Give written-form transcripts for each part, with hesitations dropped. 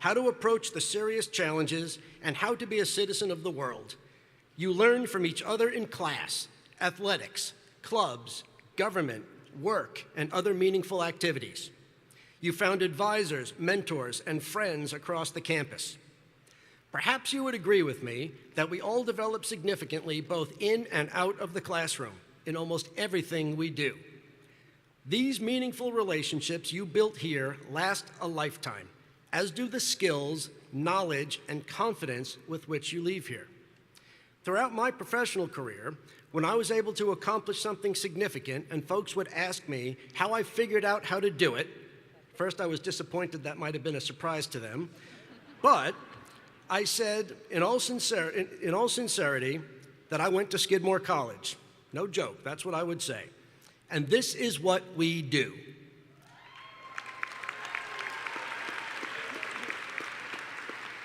how to approach the serious challenges, and how to be a citizen of the world. You learn from each other in class, athletics, clubs, government, work, and other meaningful activities. You found advisors, mentors, and friends across the campus. Perhaps you would agree with me that we all develop significantly both in and out of the classroom in almost everything we do. These meaningful relationships you built here last a lifetime, as do the skills, knowledge, and confidence with which you leave here. Throughout my professional career, when I was able to accomplish something significant and folks would ask me how I figured out how to do it, first I was disappointed that might have been a surprise to them, but I said in all sincerity that I went to Skidmore College. No joke, that's what I would say. And this is what we do.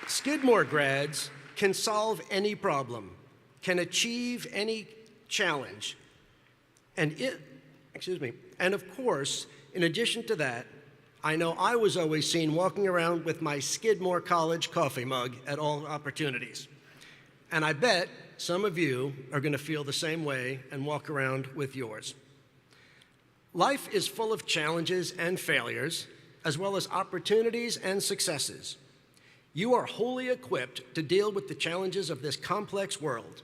Skidmore grads can solve any problem, can achieve any challenge. And of course, in addition to that, I know I was always seen walking around with my Skidmore College coffee mug at all opportunities. And I bet some of you are going to feel the same way and walk around with yours. Life is full of challenges and failures, as well as opportunities and successes. You are wholly equipped to deal with the challenges of this complex world.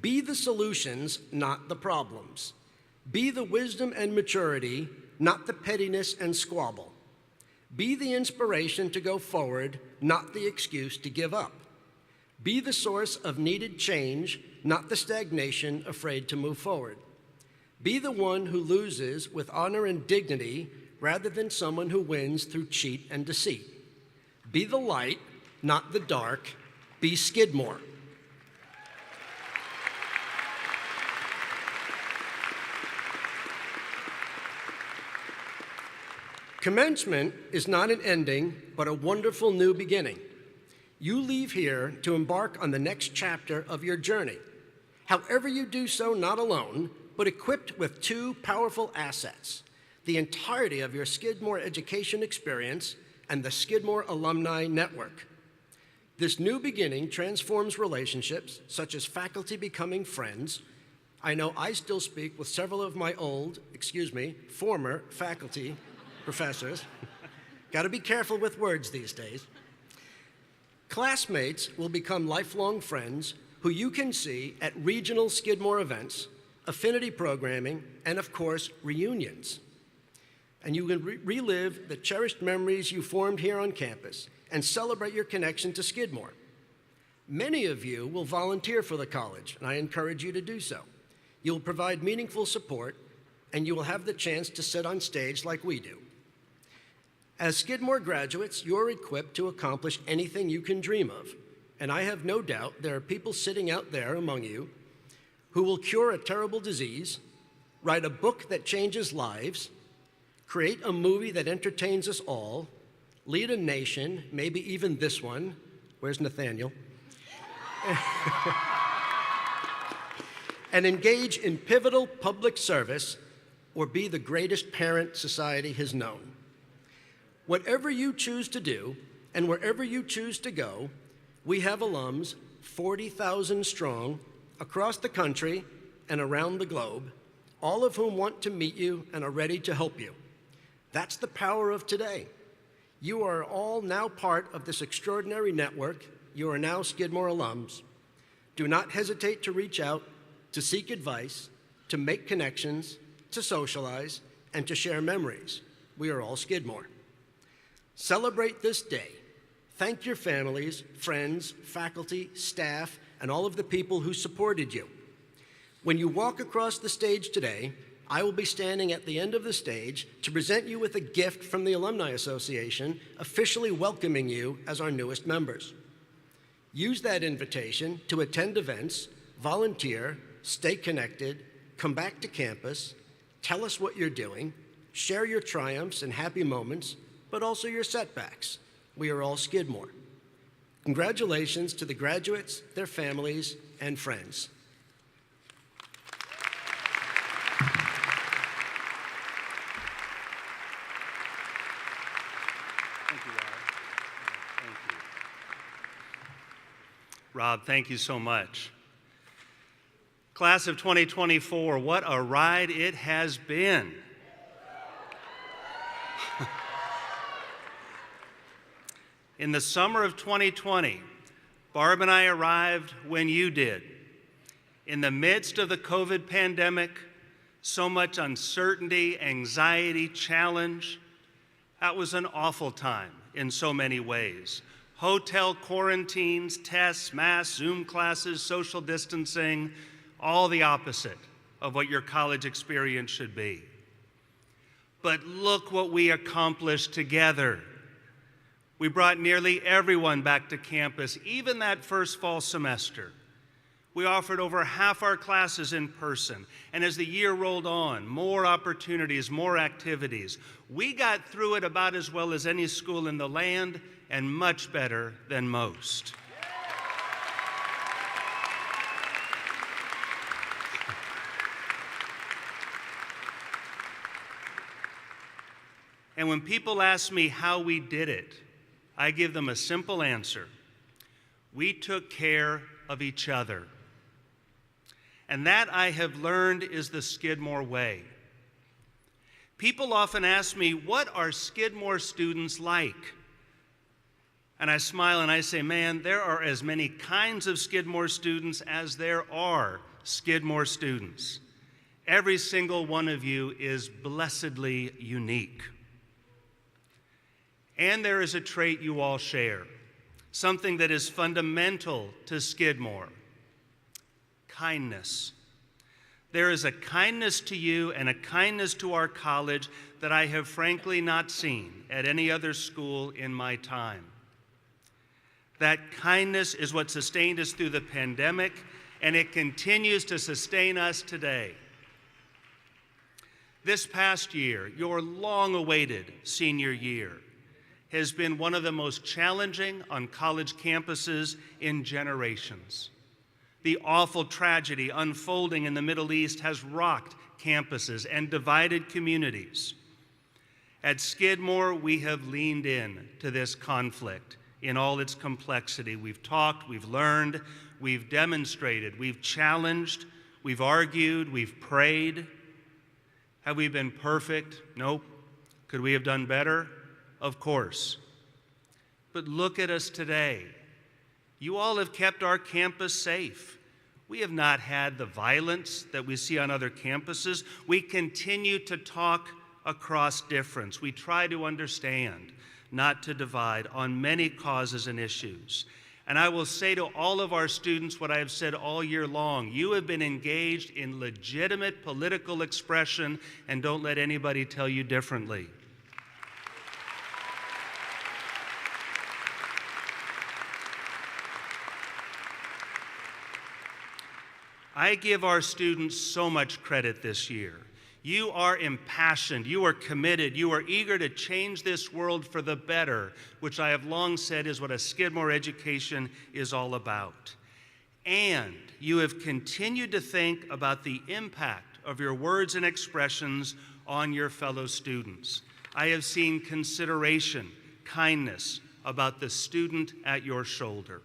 Be the solutions, not the problems. Be the wisdom and maturity, not the pettiness and squabble. Be the inspiration to go forward, not the excuse to give up. Be the source of needed change, not the stagnation afraid to move forward. Be the one who loses with honor and dignity rather than someone who wins through cheat and deceit. Be the light, not the dark. Be Skidmore. Commencement is not an ending, but a wonderful new beginning. You leave here to embark on the next chapter of your journey. However, you do so not alone, but equipped with two powerful assets: the entirety of your Skidmore education experience and the Skidmore Alumni Network. This new beginning transforms relationships, such as faculty becoming friends. I know I still speak with several of my former faculty professors. Got to be careful with words these days. Classmates will become lifelong friends who you can see at regional Skidmore events, affinity programming, and of course, reunions. And you can relive the cherished memories you formed here on campus and celebrate your connection to Skidmore. Many of you will volunteer for the college, and I encourage you to do so. You'll provide meaningful support, and you will have the chance to sit on stage like we do. As Skidmore graduates, you're equipped to accomplish anything you can dream of, and I have no doubt there are people sitting out there among you who will cure a terrible disease, write a book that changes lives, create a movie that entertains us all, lead a nation, maybe even this one. Where's Nathaniel? And engage in pivotal public service or be the greatest parent society has known. Whatever you choose to do and wherever you choose to go, we have alums, 40,000 strong, across the country and around the globe, all of whom want to meet you and are ready to help you. That's the power of today. You are all now part of this extraordinary network. You are now Skidmore alums. Do not hesitate to reach out, to seek advice, to make connections, to socialize, and to share memories. We are all Skidmore. Celebrate this day. Thank your families, friends, faculty, staff, and all of the people who supported you. When you walk across the stage today, I will be standing at the end of the stage to present you with a gift from the Alumni Association, officially welcoming you as our newest members. Use that invitation to attend events, volunteer, stay connected, come back to campus, tell us what you're doing, share your triumphs and happy moments, but also your setbacks. We are all Skidmore. Congratulations to the graduates, their families, and friends. Thank you, Larry. Thank Rob, thank you so much. Class of 2024, what a ride it has been. In the summer of 2020, Barb and I arrived when you did. In the midst of the COVID pandemic, so much uncertainty, anxiety, challenge. That was an awful time in so many ways. Hotel quarantines, tests, masks, Zoom classes, social distancing, all the opposite of what your college experience should be. But look what we accomplished together. We brought nearly everyone back to campus, even that first fall semester. We offered over half our classes in person, and as the year rolled on, more opportunities, more activities. We got through it about as well as any school in the land, and much better than most. And when people ask me how we did it, I give them a simple answer. We took care of each other. And that, I have learned, is the Skidmore way. People often ask me, what are Skidmore students like? And I smile and I say, man, there are as many kinds of Skidmore students as there are Skidmore students. Every single one of you is blessedly unique. And there is a trait you all share, something that is fundamental to Skidmore: kindness. There is a kindness to you and a kindness to our college that I have frankly not seen at any other school in my time. That kindness is what sustained us through the pandemic, and it continues to sustain us today. This past year, your long-awaited senior year, has been one of the most challenging on college campuses in generations. The awful tragedy unfolding in the Middle East has rocked campuses and divided communities. At Skidmore, we have leaned in to this conflict in all its complexity. We've talked, we've learned, we've demonstrated, we've challenged, we've argued, we've prayed. Have we been perfect? Nope. Could we have done better? Of course. But look at us today. You all have kept our campus safe. We have not had the violence that we see on other campuses. We continue to talk across difference. We try to understand, not to divide, on many causes and issues. And I will say to all of our students what I have said all year long: you have been engaged in legitimate political expression, and don't let anybody tell you differently. I give our students so much credit this year. You are impassioned, you are committed, you are eager to change this world for the better, which I have long said is what a Skidmore education is all about. And you have continued to think about the impact of your words and expressions on your fellow students. I have seen consideration, kindness about the student at your shoulder.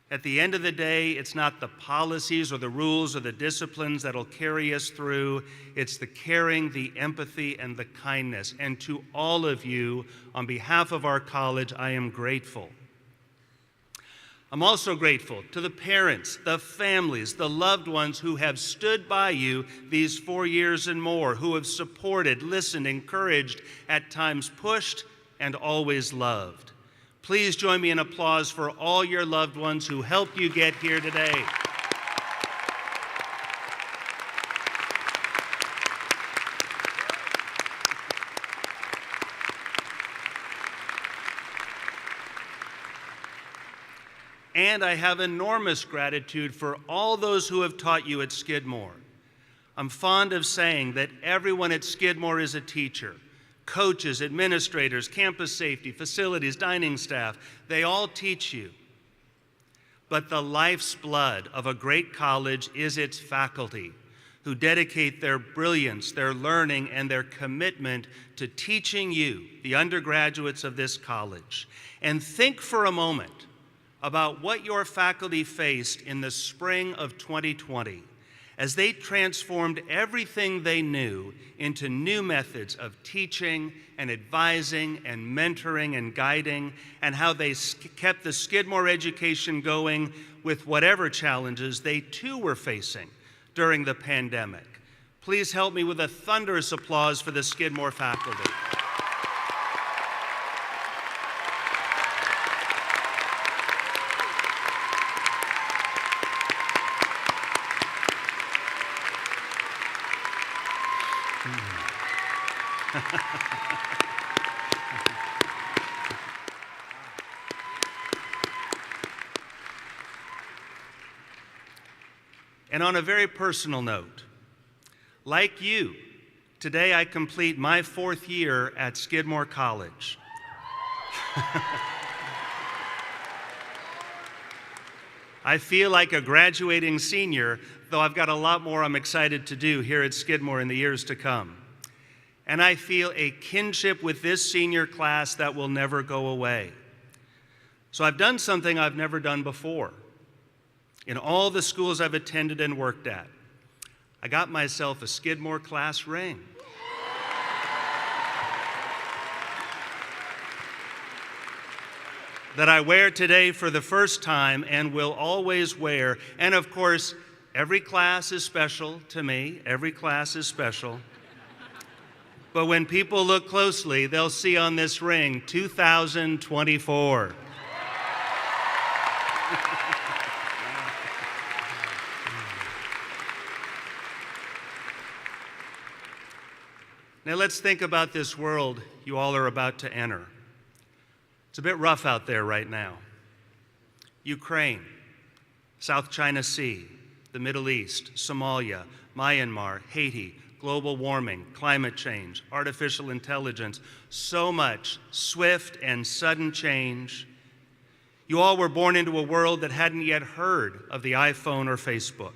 At the end of the day, it's not the policies or the rules or the disciplines that'll carry us through. It's the caring, the empathy, and the kindness. And to all of you, on behalf of our college, I am grateful. I'm also grateful to the parents, the families, the loved ones who have stood by you these 4 years and more, who have supported, listened, encouraged, at times pushed, and always loved. Please join me in applause for all your loved ones who helped you get here today. And I have enormous gratitude for all those who have taught you at Skidmore. I'm fond of saying that everyone at Skidmore is a teacher. Coaches, administrators, campus safety, facilities, dining staff, they all teach you. But the life's blood of a great college is its faculty, who dedicate their brilliance, their learning, and their commitment to teaching you, the undergraduates of this college. And think for a moment about what your faculty faced in the spring of 2020 as they transformed everything they knew into new methods of teaching and advising and mentoring and guiding, and how they kept the Skidmore education going with whatever challenges they too were facing during the pandemic. Please help me with a thunderous applause for the Skidmore faculty. And on a very personal note, like you, today I complete my 4th year at Skidmore College. I feel like a graduating senior, though I've got a lot more I'm excited to do here at Skidmore in the years to come. And I feel a kinship with this senior class that will never go away. So I've done something I've never done before. In all the schools I've attended and worked at, I got myself a Skidmore class ring. That I wear today for the first time and will always wear. And of course, every class is special to me. Every class is special. But when people look closely, they'll see on this ring, 2024. Now let's think about this world you all are about to enter. It's a bit rough out there right now. Ukraine, South China Sea, the Middle East, Somalia, Myanmar, Haiti, global warming, climate change, artificial intelligence, so much swift and sudden change. You all were born into a world that hadn't yet heard of the iPhone or Facebook,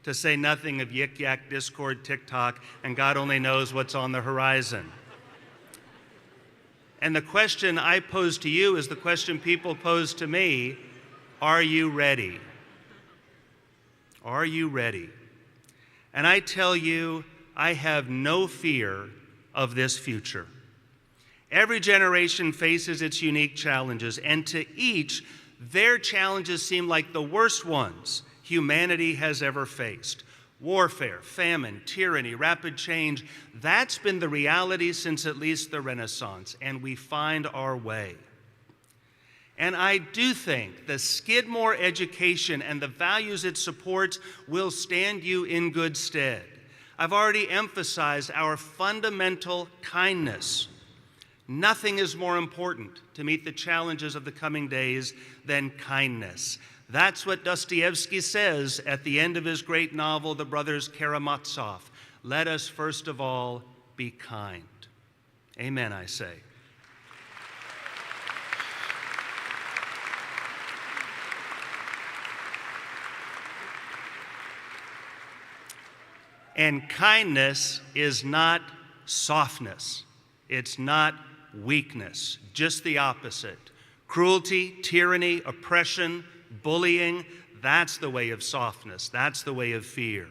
to say nothing of Yik Yak, Discord, TikTok, and God only knows what's on the horizon. And the question I pose to you is the question people pose to me: are you ready? Are you ready? And I tell you, I have no fear of this future. Every generation faces its unique challenges, and to each, their challenges seem like the worst ones humanity has ever faced. Warfare, famine, tyranny, rapid change, that's been the reality since at least the Renaissance, and we find our way. And I do think the Skidmore education and the values it supports will stand you in good stead. I've already emphasized our fundamental kindness. Nothing is more important to meet the challenges of the coming days than kindness. That's what Dostoevsky says at the end of his great novel, The Brothers Karamazov. Let us first of all be kind. Amen, I say. And kindness is not softness. It's not weakness, just the opposite. Cruelty, tyranny, oppression, bullying, that's the way of softness. That's the way of fear.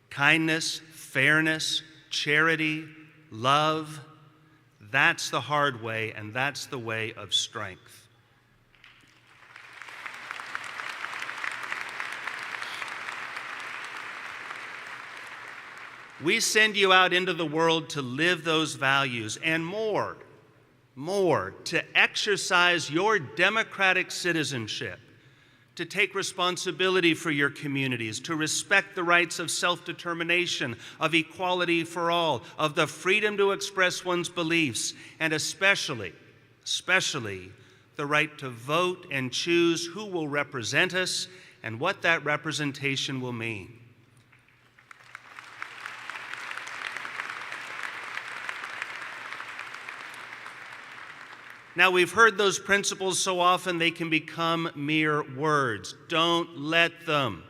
Kindness, fairness, charity, love, that's the hard way, and that's the way of strength. We send you out into the world to live those values and more, to exercise your democratic citizenship, to take responsibility for your communities, to respect the rights of self-determination, of equality for all, of the freedom to express one's beliefs, and especially the right to vote and choose who will represent us and what that representation will mean. Now, we've heard those principles so often they can become mere words. Don't let them.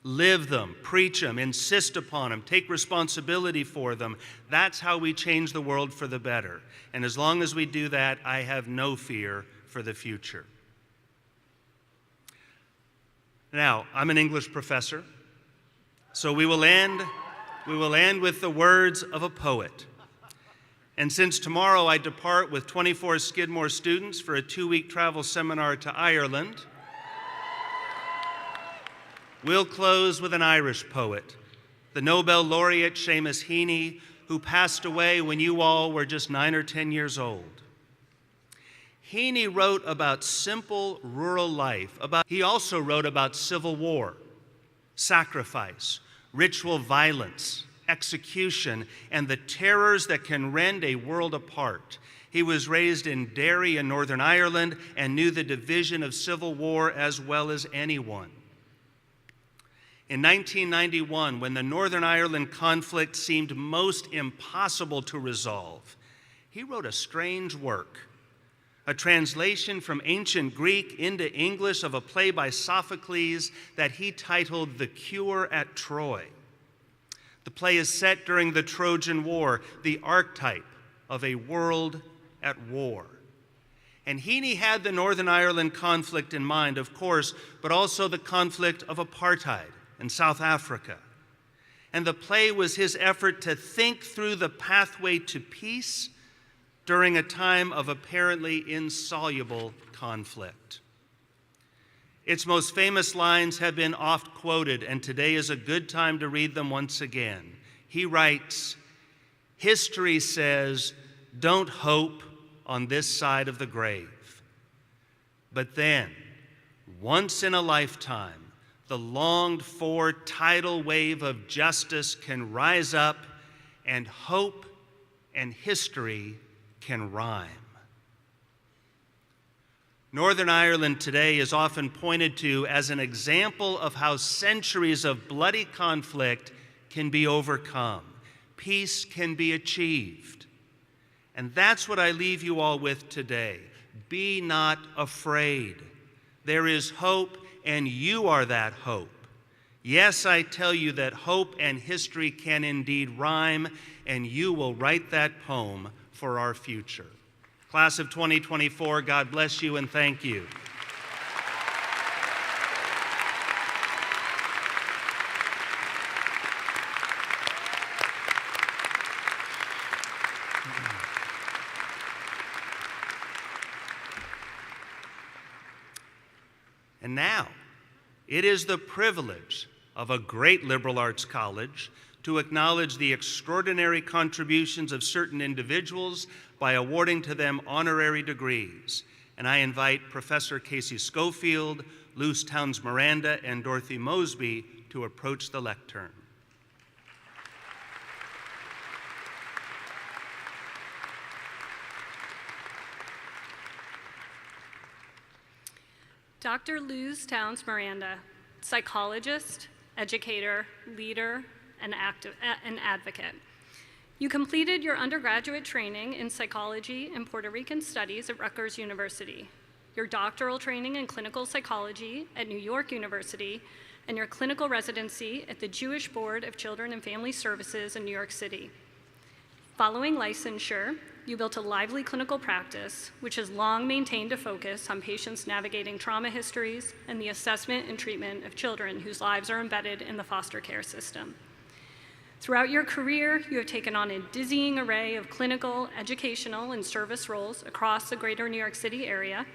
Live them, preach them, insist upon them, take responsibility for them. That's how we change the world for the better. And as long as we do that, I have no fear for the future. Now, I'm an English professor, so we will end with the words of a poet. And since tomorrow I depart with 24 Skidmore students for a 2-week travel seminar to Ireland, we'll close with an Irish poet, the Nobel laureate Seamus Heaney, who passed away when you all were just 9 or 10 years old. Heaney wrote about simple rural life. He also wrote about civil war, sacrifice, ritual violence, execution, and the terrors that can rend a world apart. He was raised in Derry in Northern Ireland and knew the division of civil war as well as anyone. In 1991, when the Northern Ireland conflict seemed most impossible to resolve, he wrote a strange work, a translation from ancient Greek into English of a play by Sophocles that he titled The Cure at Troy. The play is set during the Trojan War, the archetype of a world at war. And Heaney had the Northern Ireland conflict in mind, of course, but also the conflict of apartheid in South Africa. And the play was his effort to think through the pathway to peace during a time of apparently insoluble conflict. Its most famous lines have been oft quoted, and today is a good time to read them once again. He writes, "History says, don't hope on this side of the grave. But then, once in a lifetime, the longed-for tidal wave of justice can rise up, and hope and history can rhyme." Northern Ireland today is often pointed to as an example of how centuries of bloody conflict can be overcome. Peace can be achieved. And that's what I leave you all with today. Be not afraid. There is hope, and you are that hope. Yes, I tell you that hope and history can indeed rhyme, and you will write that poem for our future. Class of 2024, God bless you and thank you. And now, it is the privilege of a great liberal arts college to acknowledge the extraordinary contributions of certain individuals by awarding to them honorary degrees. And I invite Professor Casey Schofield, Luce Towns Miranda, and Dorothy Mosby to approach the lectern. Dr. Luce Towns Miranda, psychologist, educator, leader, and advocate. You completed your undergraduate training in psychology and Puerto Rican studies at Rutgers University, your doctoral training in clinical psychology at New York University, and your clinical residency at the Jewish Board of Children and Family Services in New York City. Following licensure, you built a lively clinical practice, which has long maintained a focus on patients navigating trauma histories and the assessment and treatment of children whose lives are embedded in the foster care system. Throughout your career, you have taken on a dizzying array of clinical, educational, and service roles across the greater New York City area.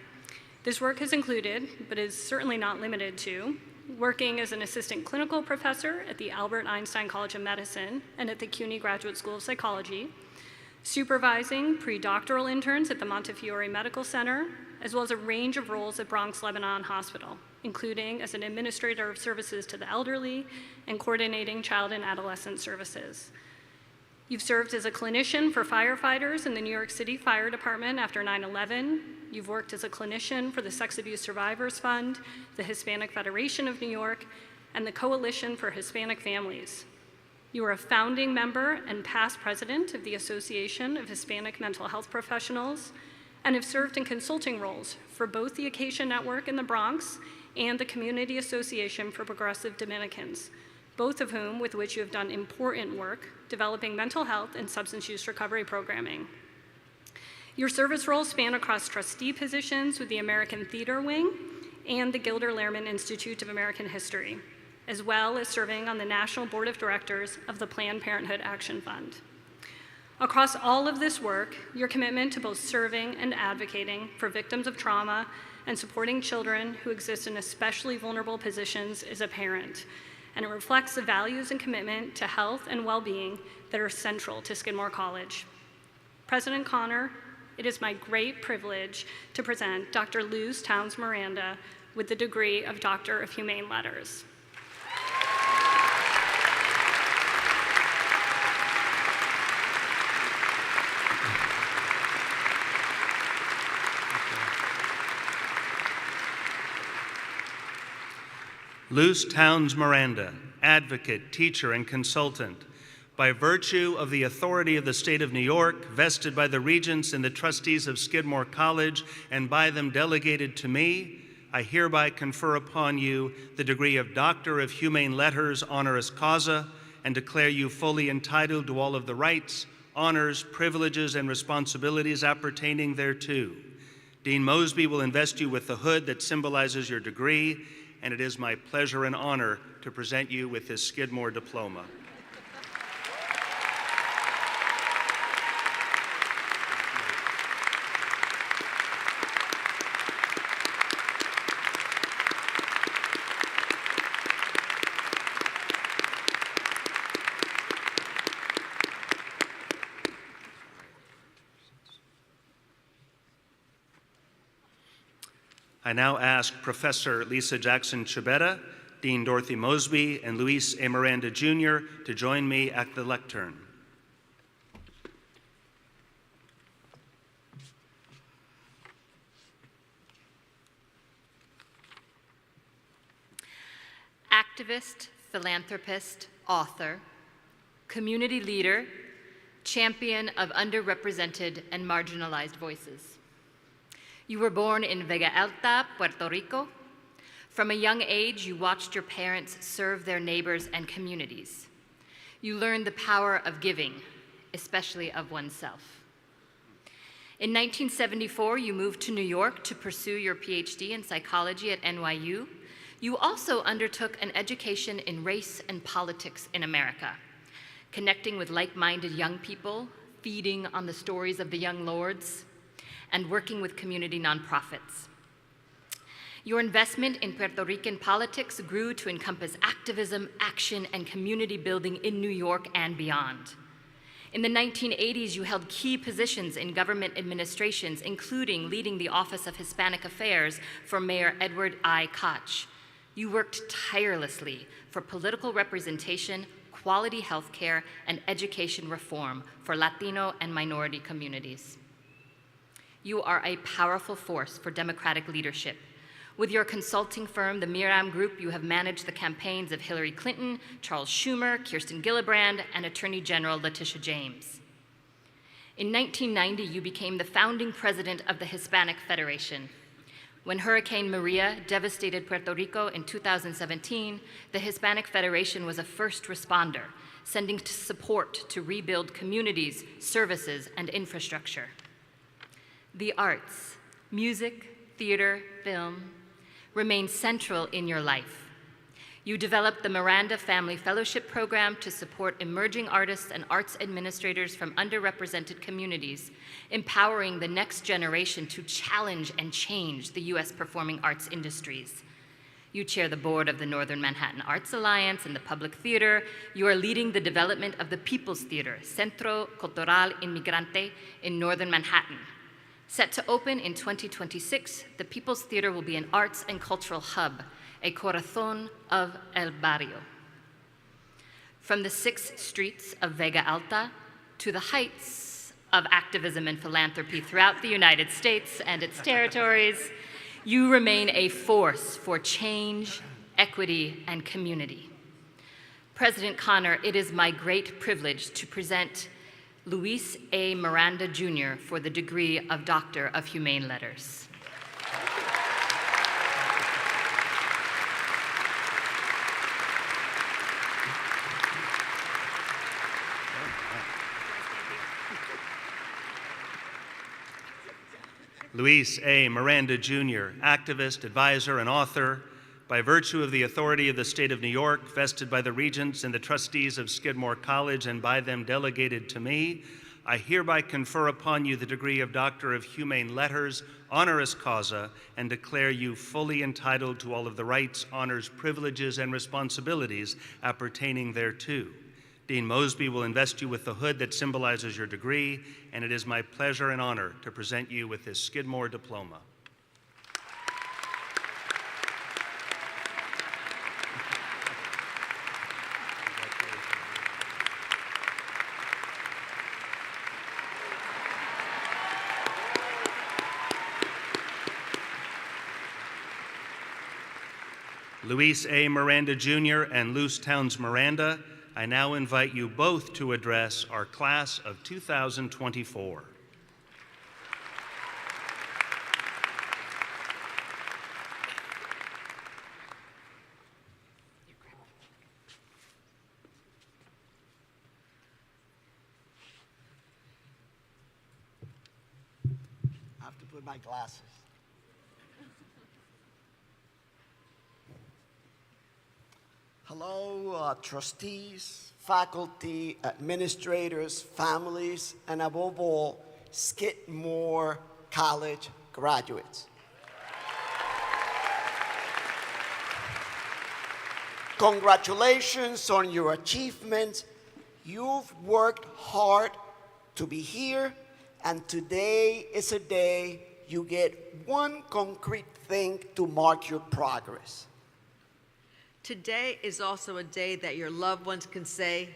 This work has included, but is certainly not limited to, working as an assistant clinical professor at the Albert Einstein College of Medicine and at the CUNY Graduate School of Psychology, supervising pre-doctoral interns at the Montefiore Medical Center, as well as a range of roles at Bronx Lebanon Hospital, including as an administrator of services to the elderly and coordinating child and adolescent services. You've served as a clinician for firefighters in the New York City Fire Department after 9/11. You've worked as a clinician for the Sex Abuse Survivors Fund, the Hispanic Federation of New York, and the Coalition for Hispanic Families. You are a founding member and past president of the Association of Hispanic Mental Health Professionals, and have served in consulting roles for both the Acacia Network in the Bronx and the Community Association for Progressive Dominicans, both of whom with which you have done important work developing mental health and substance use recovery programming. Your service roles span across trustee positions with the American Theater Wing and the Gilder Lehrman Institute of American History, as well as serving on the National Board of Directors of the Planned Parenthood Action Fund. Across all of this work, your commitment to both serving and advocating for victims of trauma and supporting children who exist in especially vulnerable positions is apparent, and it reflects the values and commitment to health and well-being that are central to Skidmore College. President Connor, it is my great privilege to present Dr. Luz Towns Miranda with the degree of Doctor of Humane Letters. Luz Towns Miranda, advocate, teacher, and consultant, by virtue of the authority of the state of New York, vested by the regents and the trustees of Skidmore College, and by them delegated to me, I hereby confer upon you the degree of Doctor of Humane Letters honoris causa, and declare you fully entitled to all of the rights, honors, privileges, and responsibilities appertaining thereto. Dean Mosby will invest you with the hood that symbolizes your degree, and it is my pleasure and honor to present you with this Skidmore diploma. I now ask Professor Lisa Jackson Chibetta, Dean Dorothy Mosby, and Luis A. Miranda Jr. to join me at the lectern. Activist, philanthropist, author, community leader, champion of underrepresented and marginalized voices. You were born in Vega Alta, Puerto Rico. From a young age, you watched your parents serve their neighbors and communities. You learned the power of giving, especially of oneself. In 1974, you moved to New York to pursue your PhD in psychology at NYU. You also undertook an education in race and politics in America, connecting with like-minded young people, feeding on the stories of the young lords, and working with community nonprofits. Your investment in Puerto Rican politics grew to encompass activism, action, and community building in New York and beyond. In the 1980s, you held key positions in government administrations, including leading the Office of Hispanic Affairs for Mayor Edward I. Koch. You worked tirelessly for political representation, quality health care, and education reform for Latino and minority communities. You are a powerful force for democratic leadership. With your consulting firm, the Miram Group, you have managed the campaigns of Hillary Clinton, Charles Schumer, Kirsten Gillibrand, and Attorney General Letitia James. In 1990, you became the founding president of the Hispanic Federation. When Hurricane Maria devastated Puerto Rico in 2017, the Hispanic Federation was a first responder, sending support to rebuild communities, services, and infrastructure. The arts, music, theater, film, remain central in your life. You developed the Miranda Family Fellowship Program to support emerging artists and arts administrators from underrepresented communities, empowering the next generation to challenge and change the U.S. performing arts industries. You chair the board of the Northern Manhattan Arts Alliance and the Public Theater. You are leading the development of the People's Theater, Centro Cultural Inmigrante, in Northern Manhattan. Set to open in 2026, the People's Theater will be an arts and cultural hub, a corazón of el barrio. From the 6 streets of Vega Alta to the heights of activism and philanthropy throughout the United States and its territories, you remain a force for change, equity, and community. President Connor, it is my great privilege to present Luis A. Miranda Jr. for the degree of Doctor of Humane Letters. Luis A. Miranda, Jr., activist, advisor, and author, by virtue of the authority of the state of New York, vested by the regents and the trustees of Skidmore College and by them delegated to me, I hereby confer upon you the degree of Doctor of Humane Letters, honoris causa, and declare you fully entitled to all of the rights, honors, privileges, and responsibilities appertaining thereto. Dean Mosby will invest you with the hood that symbolizes your degree, and it is my pleasure and honor to present you with this Skidmore diploma. Luis A. Miranda, Jr. and Luce Towns Miranda, I now invite you both to address our class of 2024. I have to put my glasses. Hello, trustees, faculty, administrators, families, and above all, Skidmore College graduates. Congratulations on your achievements. You've worked hard to be here, and today is a day you get one concrete thing to mark your progress. Today is also a day that your loved ones can say,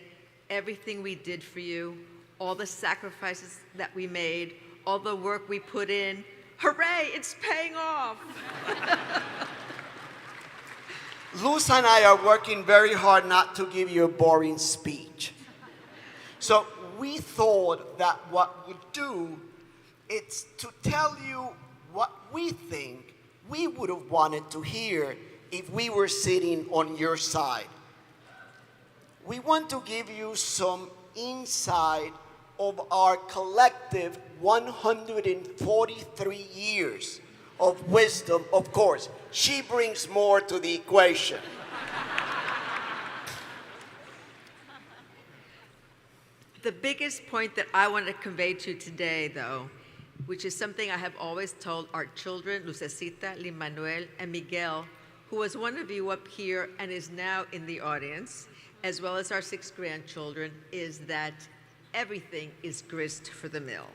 everything we did for you, all the sacrifices that we made, all the work we put in, hooray, it's paying off. Luz and I are working very hard not to give you a boring speech. So we thought that what we'd do is to tell you what we think we would have wanted to hear if we were sitting on your side. We want to give you some insight of our collective 143 years of wisdom. Of course, she brings more to the equation. The biggest point that I want to convey to you today, though, which is something I have always told our children, Lucecita, Lin-Manuel, and Miguel, who was one of you up here and is now in the audience, as well as our 6 grandchildren, is that everything is grist for the mill.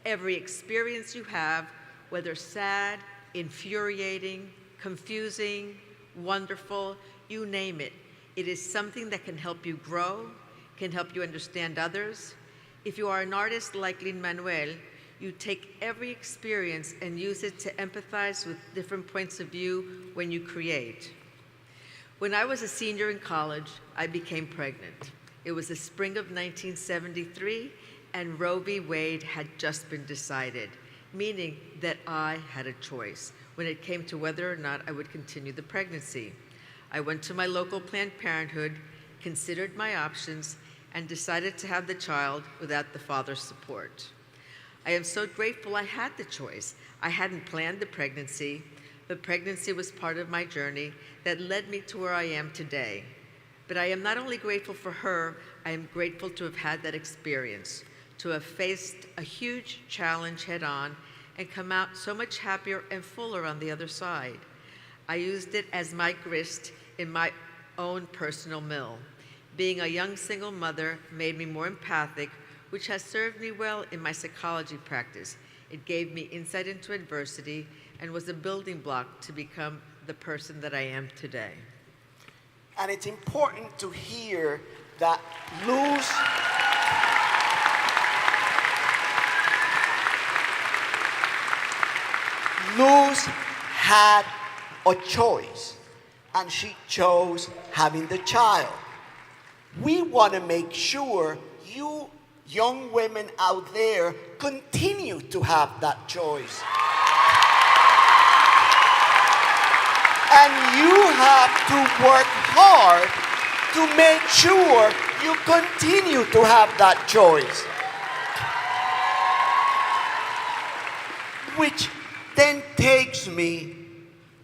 Every experience you have, whether sad, infuriating, confusing, wonderful, you name it, it is something that can help you grow, can help you understand others. If you are an artist like Lin-Manuel, you take every experience and use it to empathize with different points of view when you create. When I was a senior in college, I became pregnant. It was the spring of 1973, and Roe v. Wade had just been decided, meaning that I had a choice when it came to whether or not I would continue the pregnancy. I went to my local Planned Parenthood, considered my options, and decided to have the child without the father's support. I am so grateful I had the choice. I hadn't planned the pregnancy, but pregnancy was part of my journey that led me to where I am today. But I am not only grateful for her, I am grateful to have had that experience, to have faced a huge challenge head on and come out so much happier and fuller on the other side. I used it as my grist in my own personal mill. Being a young single mother made me more empathic, which has served me well in my psychology practice. It gave me insight into adversity and was a building block to become the person that I am today. And it's important to hear that Luz had a choice, and she chose having the child. We want to make sure you young women out there continue to have that choice. And you have to work hard to make sure you continue to have that choice. Which then takes me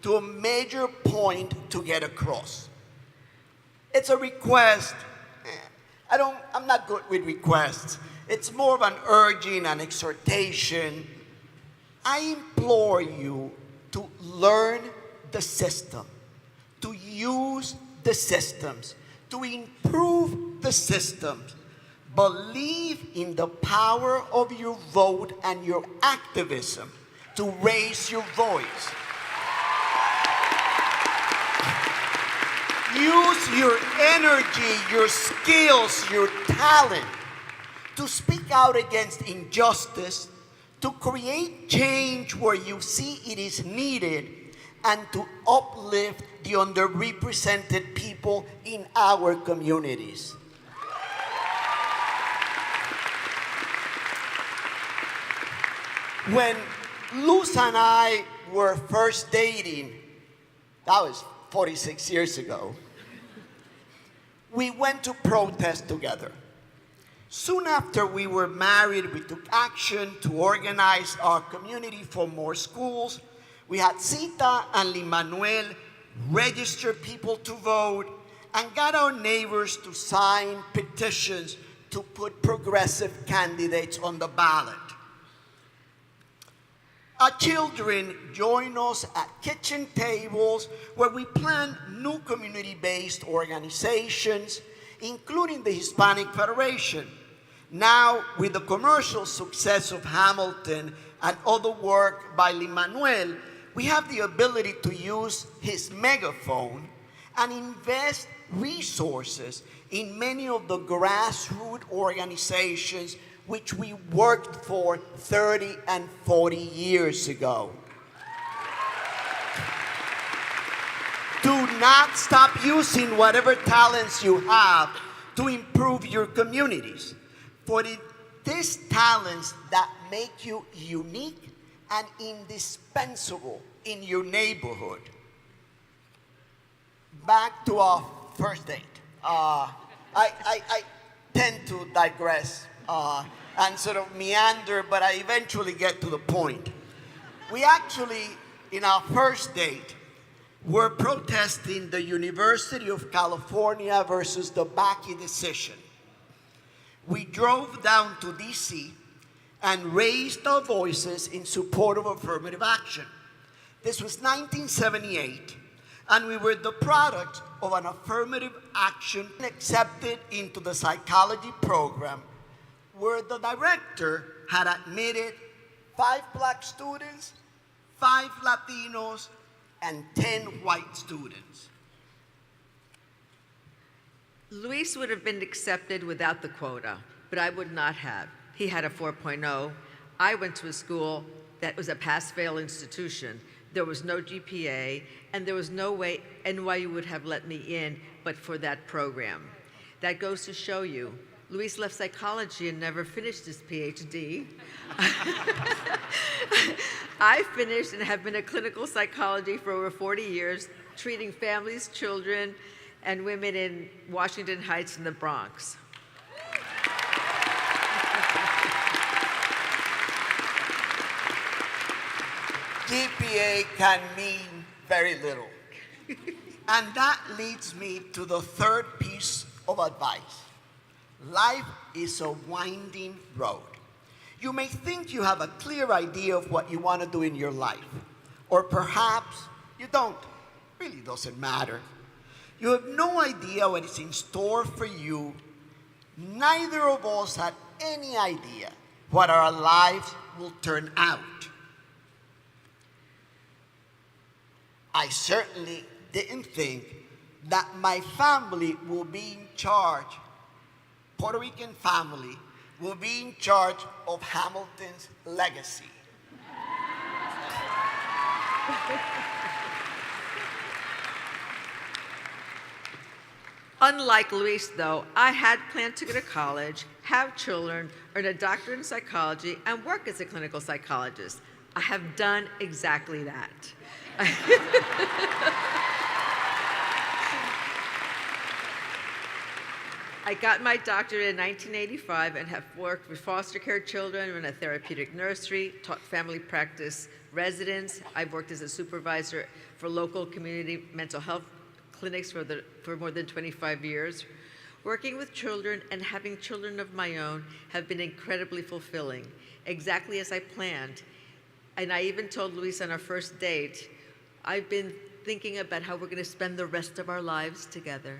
to a major point to get across. It's a request. I'm not good with requests. It's more of an urging, an exhortation. I implore you to learn the system, to use the systems, to improve the systems. Believe in the power of your vote and your activism to raise your voice. Use your energy, your skills, your talent to speak out against injustice, to create change where you see it is needed, and to uplift the underrepresented people in our communities. When Luz and I were first dating, that was 46 years ago, we went to protest together. Soon after we were married, we took action to organize our community for more schools. We had Sita and Lin-Manuel register people to vote and got our neighbors to sign petitions to put progressive candidates on the ballot. Our children join us at kitchen tables where we plan new community-based organizations, including the Hispanic Federation. Now, with the commercial success of Hamilton and other work by Lin-Manuel, we have the ability to use his megaphone and invest resources in many of the grassroots organizations which we worked for 30 and 40 years ago. Do not stop using whatever talents you have to improve your communities. For it is talents that make you unique and indispensable in your neighborhood. Back to our first date. I tend to digress and sort of meander, but I eventually get to the point. We actually, in our first date, were protesting the University of California versus the Bakke decision. We drove down to DC and raised our voices in support of affirmative action. This was 1978, and we were the product of an affirmative action accepted into the psychology program, where the director had admitted 5 black students, 5 Latinos, and 10 white students. Luis would have been accepted without the quota, but I would not have. He had a 4.0. I went to a school that was a pass-fail institution. There was no GPA, and there was no way NYU would have let me in but for that program. That goes to show you, Luis left psychology and never finished his PhD. I finished and have been a clinical psychology for over 40 years, treating families, children, and women in Washington Heights and the Bronx. GPA can mean very little. And that leads me to the third piece of advice. Life is a winding road. You may think you have a clear idea of what you want to do in your life, or perhaps you don't. It really doesn't matter. You have no idea what is in store for you. Neither of us had any idea what our lives will turn out. I certainly didn't think that my family will be in charge, Puerto Rican family, will be in charge of Hamilton's legacy. Unlike Luis, though, I had planned to go to college, have children, earn a doctorate in psychology, and work as a clinical psychologist. I have done exactly that. I got my doctorate in 1985 and have worked with foster care children in a therapeutic nursery, taught family practice residents. I've worked as a supervisor for local community mental health clinics for more than 25 years. Working with children and having children of my own have been incredibly fulfilling, exactly as I planned. And I even told Luis on our first date, I've been thinking about how we're going to spend the rest of our lives together.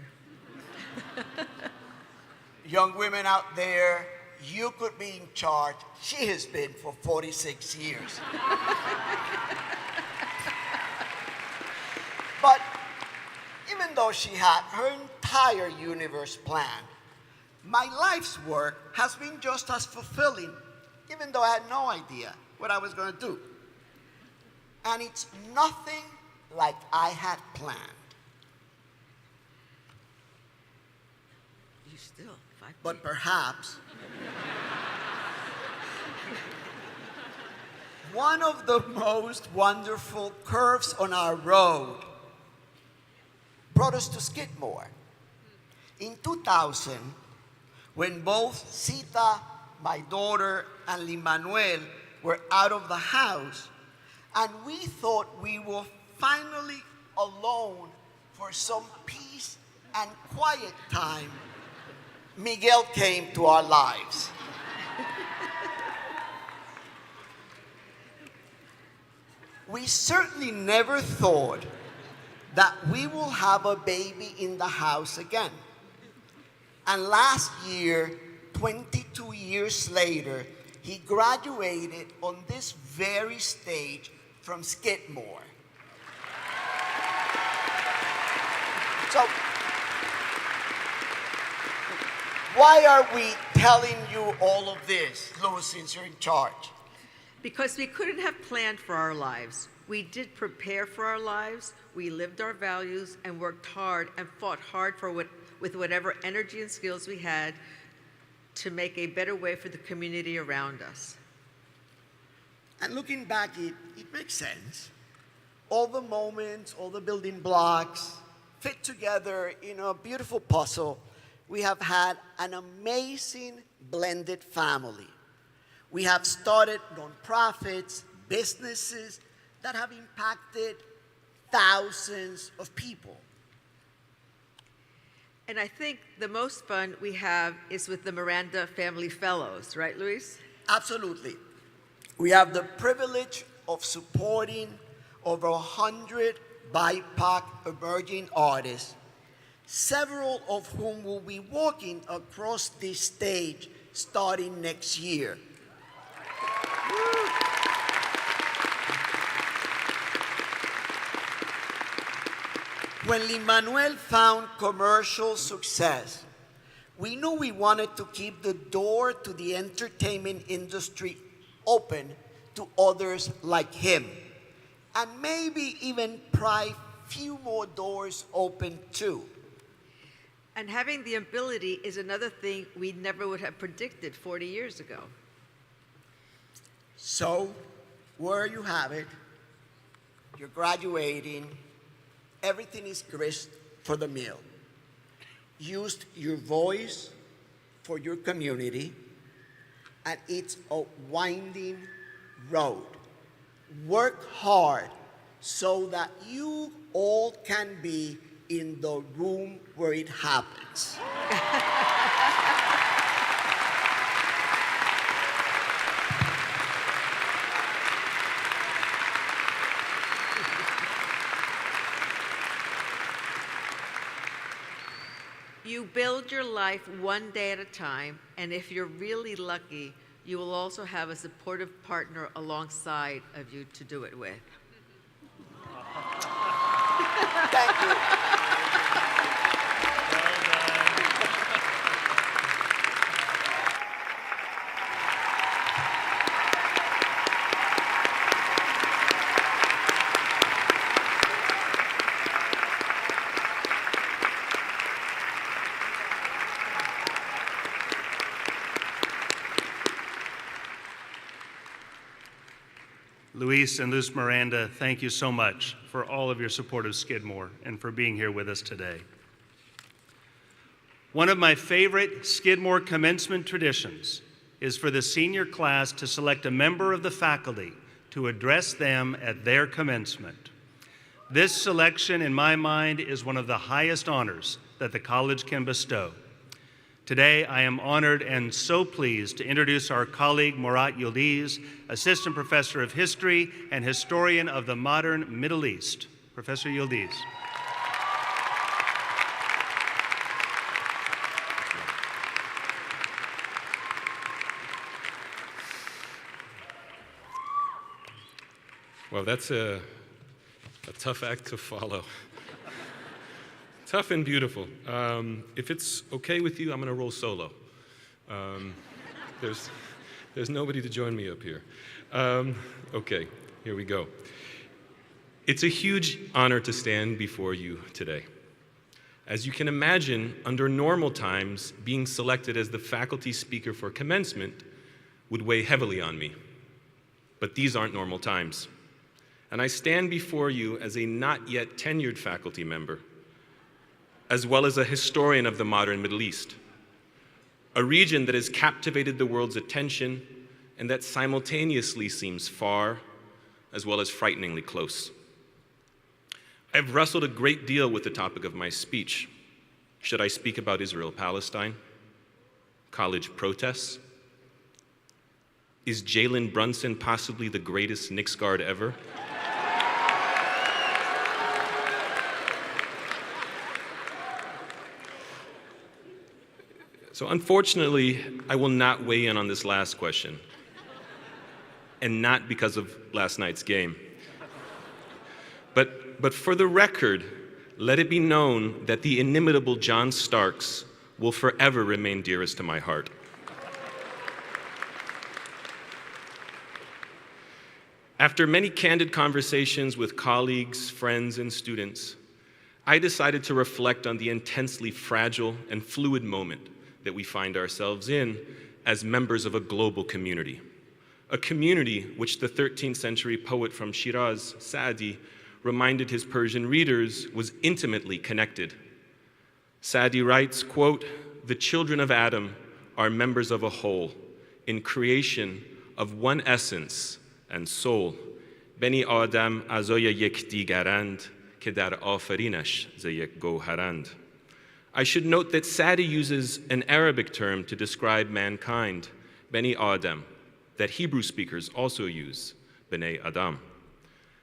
Young women out there, you could be in charge. She has been for 46 years. But even though she had her entire universe planned, my life's work has been just as fulfilling, even though I had no idea what I was going to do. And it's nothing like I had planned. You still, 5 But perhaps one of the most wonderful curves on our road brought us to Skidmore. In 2000, when both Sita, my daughter, and Lin-Manuel were out of the house, and we thought we were finally alone for some peace and quiet time, Miguel came to our lives. We certainly never thought that we will have a baby in the house again. And last year, 22 years later, he graduated on this very stage from Skidmore. So, why are we telling you all of this, Louis, since you're in charge? Because we couldn't have planned for our lives. We did prepare for our lives, we lived our values, and worked hard and fought hard with whatever energy and skills we had to make a better way for the community around us. And looking back, it makes sense. All the moments, all the building blocks fit together in a beautiful puzzle. We have had an amazing blended family. We have started nonprofits, businesses that have impacted thousands of people. And I think the most fun we have is with the Miranda Family Fellows, right, Luis? Absolutely. We have the privilege of supporting over 100 BIPOC emerging artists, several of whom will be walking across this stage starting next year. When Lin-Manuel found commercial success, we knew we wanted to keep the door to the entertainment industry open to others like him, and maybe even pry few more doors open too. And having the ability is another thing we never would have predicted 40 years ago. So, where you have it, you're graduating, everything is grist for the mill. Used your voice for your community, and it's a winding road. Work hard so that you all can be in the room where it happens. You build your life one day at a time, and if you're really lucky, you will also have a supportive partner alongside of you to do it with. Thank you. Luis and Luz Miranda, thank you so much for all of your support of Skidmore and for being here with us today. One of my favorite Skidmore commencement traditions is for the senior class to select a member of the faculty to address them at their commencement. This selection, in my mind, is one of the highest honors that the college can bestow. Today, I am honored and so pleased to introduce our colleague, Murat Yildiz, Assistant Professor of History and Historian of the Modern Middle East. Professor Yildiz. Well, that's a tough act to follow. Tough and beautiful. If it's okay with you, I'm going to roll solo. There's nobody to join me up here. Okay, here we go. It's a huge honor to stand before you today. As you can imagine, under normal times, being selected as the faculty speaker for commencement would weigh heavily on me. But these aren't normal times. And I stand before you as a not yet tenured faculty member, as well as a historian of the modern Middle East, a region that has captivated the world's attention and that simultaneously seems far, as well as frighteningly close. I've wrestled a great deal with the topic of my speech. Should I speak about Israel-Palestine? College protests? Is Jalen Brunson possibly the greatest Knicks guard ever? So unfortunately, I will not weigh in on this last question, and not because of last night's game. But for the record, let it be known that the inimitable John Starks will forever remain dearest to my heart. After many candid conversations with colleagues, friends, and students, I decided to reflect on the intensely fragile and fluid moment that we find ourselves in as members of a global community. A community which the 13th century poet from Shiraz, Sa'di, reminded his Persian readers was intimately connected. Sa'di writes, quote, "The children of Adam are members of a whole, in creation of one essence and soul. Beni Adam azay yekdigarand, ke dar afarinesh ze yek goharand." I should note that Sa'di uses an Arabic term to describe mankind, Beni Adam, that Hebrew speakers also use, Bnei Adam.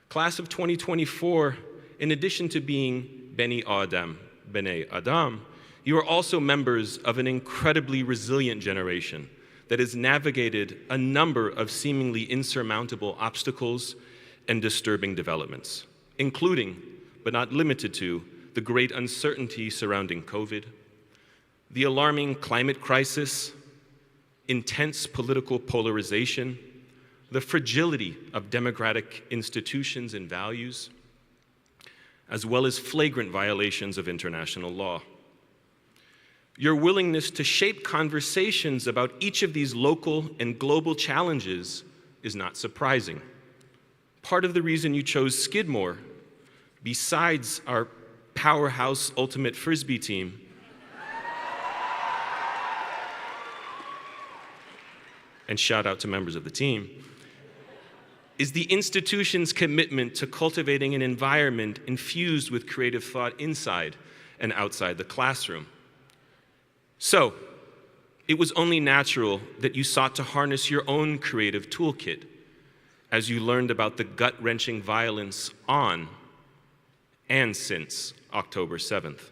Class of 2024, in addition to being Beni Adam, Bnei Adam, you are also members of an incredibly resilient generation that has navigated a number of seemingly insurmountable obstacles and disturbing developments, including, but not limited to, the great uncertainty surrounding COVID, the alarming climate crisis, intense political polarization, the fragility of democratic institutions and values, as well as flagrant violations of international law. Your willingness to shape conversations about each of these local and global challenges is not surprising. Part of the reason you chose Skidmore, besides our powerhouse ultimate Frisbee team, and shout out to members of the team, is the institution's commitment to cultivating an environment infused with creative thought inside and outside the classroom. So, it was only natural that you sought to harness your own creative toolkit as you learned about the gut-wrenching violence on and since October 7th.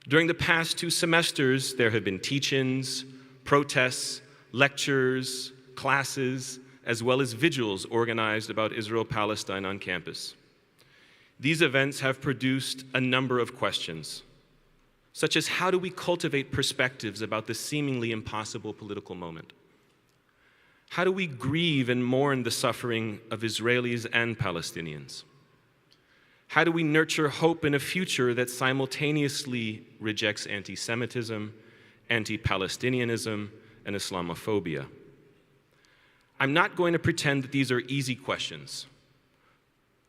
During the past 2 semesters, there have been teach-ins, protests, lectures, classes, as well as vigils organized about Israel-Palestine on campus. These events have produced a number of questions, such as how do we cultivate perspectives about the seemingly impossible political moment? How do we grieve and mourn the suffering of Israelis and Palestinians? How do we nurture hope in a future that simultaneously rejects anti-Semitism, anti-Palestinianism, and Islamophobia? I'm not going to pretend that these are easy questions,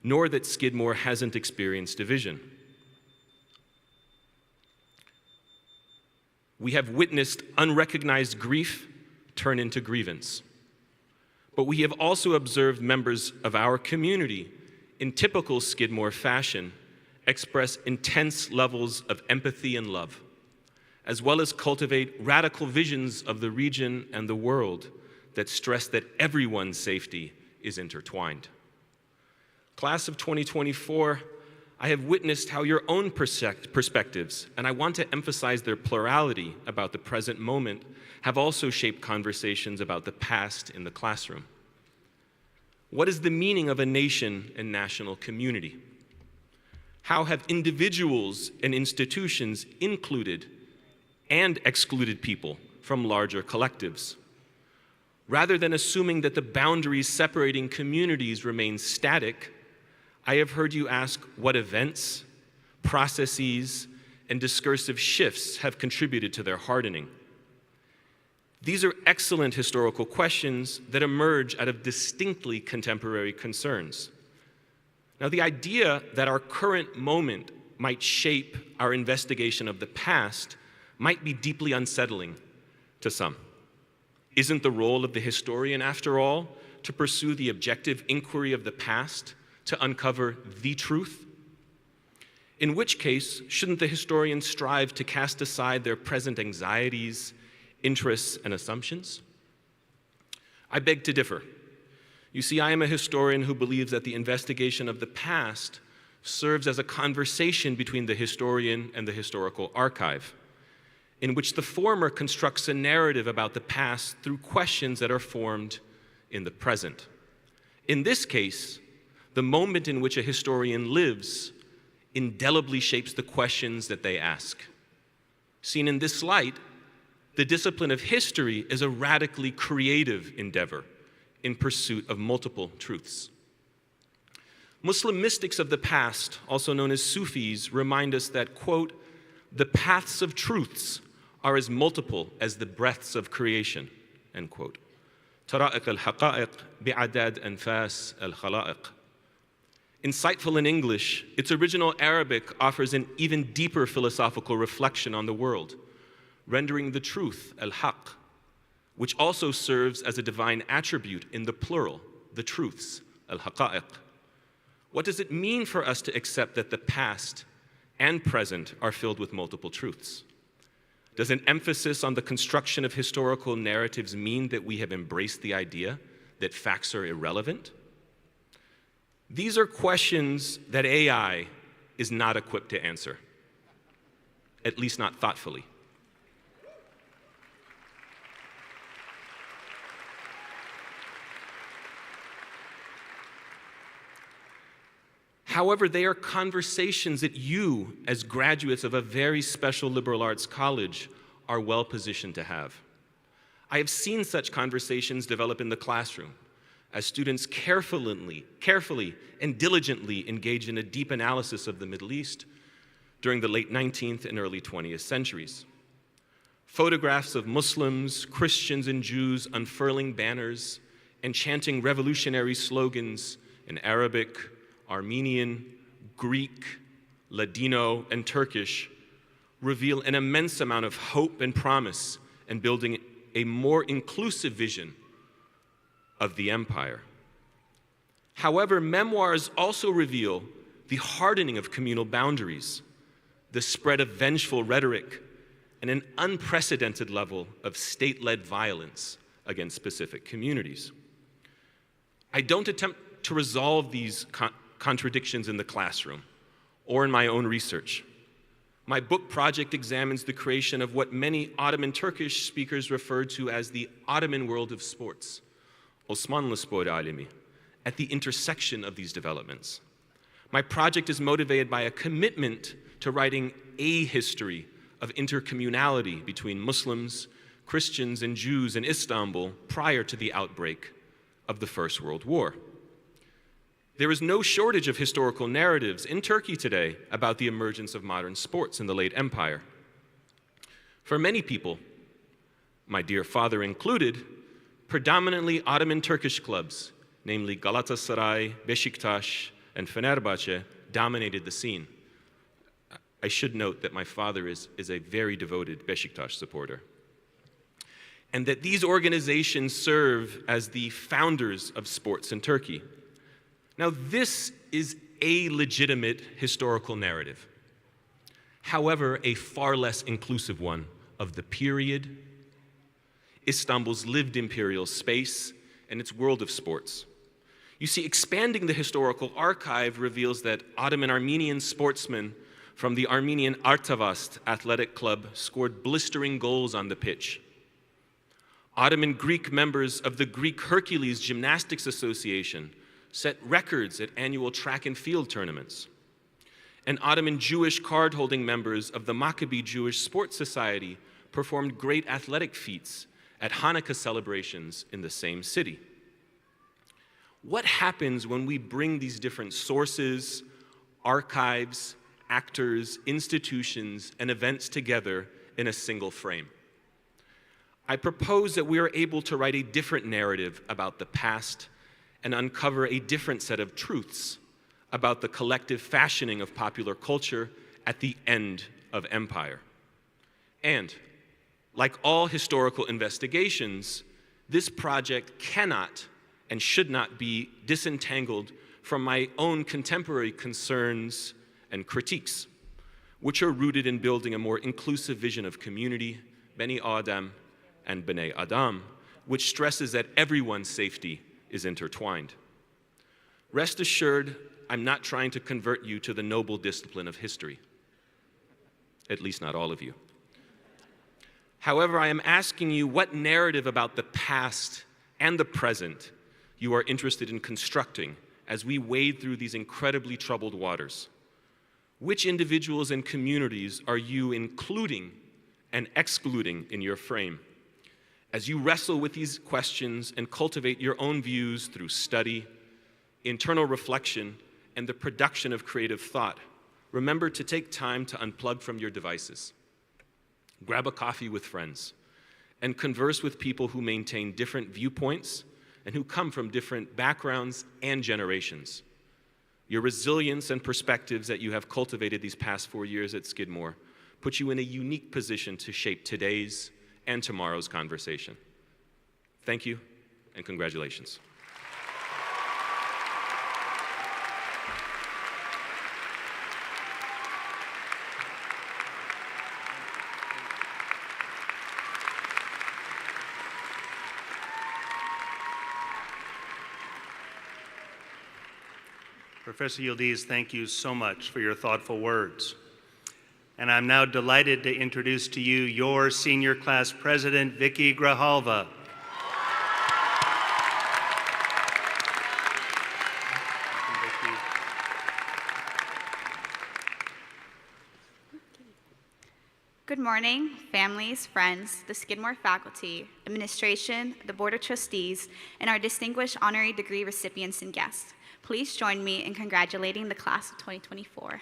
nor that Skidmore hasn't experienced division. we have witnessed unrecognized grief turn into grievance. But we have also observed members of our community, in typical Skidmore fashion, express intense levels of empathy and love, as well as cultivate radical visions of the region and the world that stress that everyone's safety is intertwined. Class of 2024, I have witnessed how your own perspectives, and I want to emphasize their plurality about the present moment, have also shaped conversations about the past in the classroom. What is the meaning of a nation and national community? How have individuals and institutions included and excluded people from larger collectives? Rather than assuming that the boundaries separating communities remain static, I have heard you ask what events, processes, and discursive shifts have contributed to their hardening. These are excellent historical questions that emerge out of distinctly contemporary concerns. Now, the idea that our current moment might shape our investigation of the past might be deeply unsettling to some. Isn't the role of the historian, after all, to pursue the objective inquiry of the past, to uncover the truth? In which case, shouldn't the historian strive to cast aside their present anxieties, interests, and assumptions? I beg to differ. You see, I am a historian who believes that the investigation of the past serves as a conversation between the historian and the historical archive, in which the former constructs a narrative about the past through questions that are formed in the present. In this case, the moment in which a historian lives indelibly shapes the questions that they ask. Seen in this light, the discipline of history is a radically creative endeavor in pursuit of multiple truths. Muslim mystics of the past, also known as Sufis, remind us that, quote, the paths of truths are as multiple as the breadths of creation, end quote. طرائق الحقائق بعدد أنفاس الخلائق. Insightful in English, its original Arabic offers an even deeper philosophical reflection on the world, rendering the truth, al-haq, which also serves as a divine attribute in the plural, the truths, al-haqa'iq. What does it mean for us to accept that the past and present are filled with multiple truths? Does an emphasis on the construction of historical narratives mean that we have embraced the idea that facts are irrelevant? These are questions that AI is not equipped to answer, at least not thoughtfully. However, they are conversations that you, as graduates of a very special liberal arts college, are well positioned to have. I have seen such conversations develop in the classroom as students carefully and diligently engage in a deep analysis of the Middle East during the late 19th and early 20th centuries. Photographs of Muslims, Christians, and Jews unfurling banners and chanting revolutionary slogans in Arabic, Armenian, Greek, Ladino, and Turkish reveal an immense amount of hope and promise in building a more inclusive vision of the empire. However, memoirs also reveal the hardening of communal boundaries, the spread of vengeful rhetoric, and an unprecedented level of state-led violence against specific communities. I don't attempt to resolve these contradictions in the classroom or in my own research. My book project examines the creation of what many Ottoman Turkish speakers refer to as the Ottoman world of sports, Osmanlı Spor Alemi, at the intersection of these developments. My project is motivated by a commitment to writing a history of intercommunality between Muslims, Christians, and Jews in Istanbul prior to the outbreak of the First World War. There is no shortage of historical narratives in Turkey today about the emergence of modern sports in the late empire. For many people, my dear father included, predominantly Ottoman Turkish clubs, namely Galatasaray, Beşiktaş, and Fenerbahçe, dominated the scene. I should note that my father is a very devoted Beşiktaş supporter. And that these organizations serve as the founders of sports in Turkey. Now, this is a legitimate historical narrative. However, a far less inclusive one of the period, Istanbul's lived imperial space, and its world of sports. You see, expanding the historical archive reveals that Ottoman Armenian sportsmen from the Armenian Artavast athletic club scored blistering goals on the pitch. Ottoman Greek members of the Greek Hercules Gymnastics Association set records at annual track and field tournaments. And Ottoman Jewish card-holding members of the Maccabi Jewish Sports Society performed great athletic feats at Hanukkah celebrations in the same city. What happens when we bring these different sources, archives, actors, institutions, and events together in a single frame? I propose that we are able to write a different narrative about the past and uncover a different set of truths about the collective fashioning of popular culture at the end of empire. And, like all historical investigations, this project cannot and should not be disentangled from my own contemporary concerns and critiques, which are rooted in building a more inclusive vision of community, Beni Adam and B'nai Adam, which stresses that everyone's safety is intertwined. Rest assured, I'm not trying to convert you to the noble discipline of history, at least not all of you. However, I am asking you what narrative about the past and the present you are interested in constructing as we wade through these incredibly troubled waters. Which individuals and communities are you including and excluding in your frame? As you wrestle with these questions and cultivate your own views through study, internal reflection, and the production of creative thought, remember to take time to unplug from your devices. Grab a coffee with friends and converse with people who maintain different viewpoints and who come from different backgrounds and generations. Your resilience and perspectives that you have cultivated these past 4 years at Skidmore put you in a unique position to shape today's and tomorrow's conversation. Thank you, and congratulations. Professor Yildiz, thank you so much for your thoughtful words. And I'm now delighted to introduce to you your senior class president, Vicky Grijalva. Good morning, families, friends, the Skidmore faculty, administration, the Board of Trustees, and our distinguished honorary degree recipients and guests. Please join me in congratulating the class of 2024.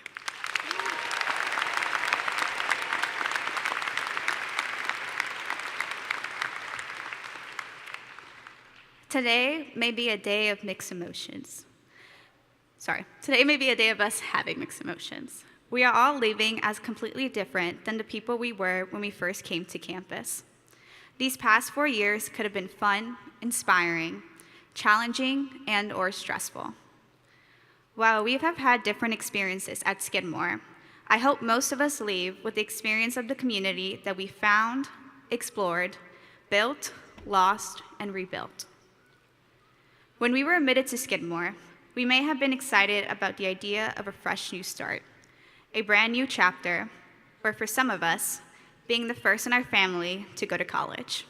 Today may be a day of mixed emotions. Today may be a day of us having mixed emotions. We are all leaving as completely different than the people we were when we first came to campus. These past 4 years could have been fun, inspiring, challenging, and/or stressful. While we have had different experiences at Skidmore, I hope most of us leave with the experience of the community that we found, explored, built, lost, and rebuilt. When we were admitted to Skidmore, we may have been excited about the idea of a fresh new start, a brand new chapter, or for some of us, being the first in our family to go to college.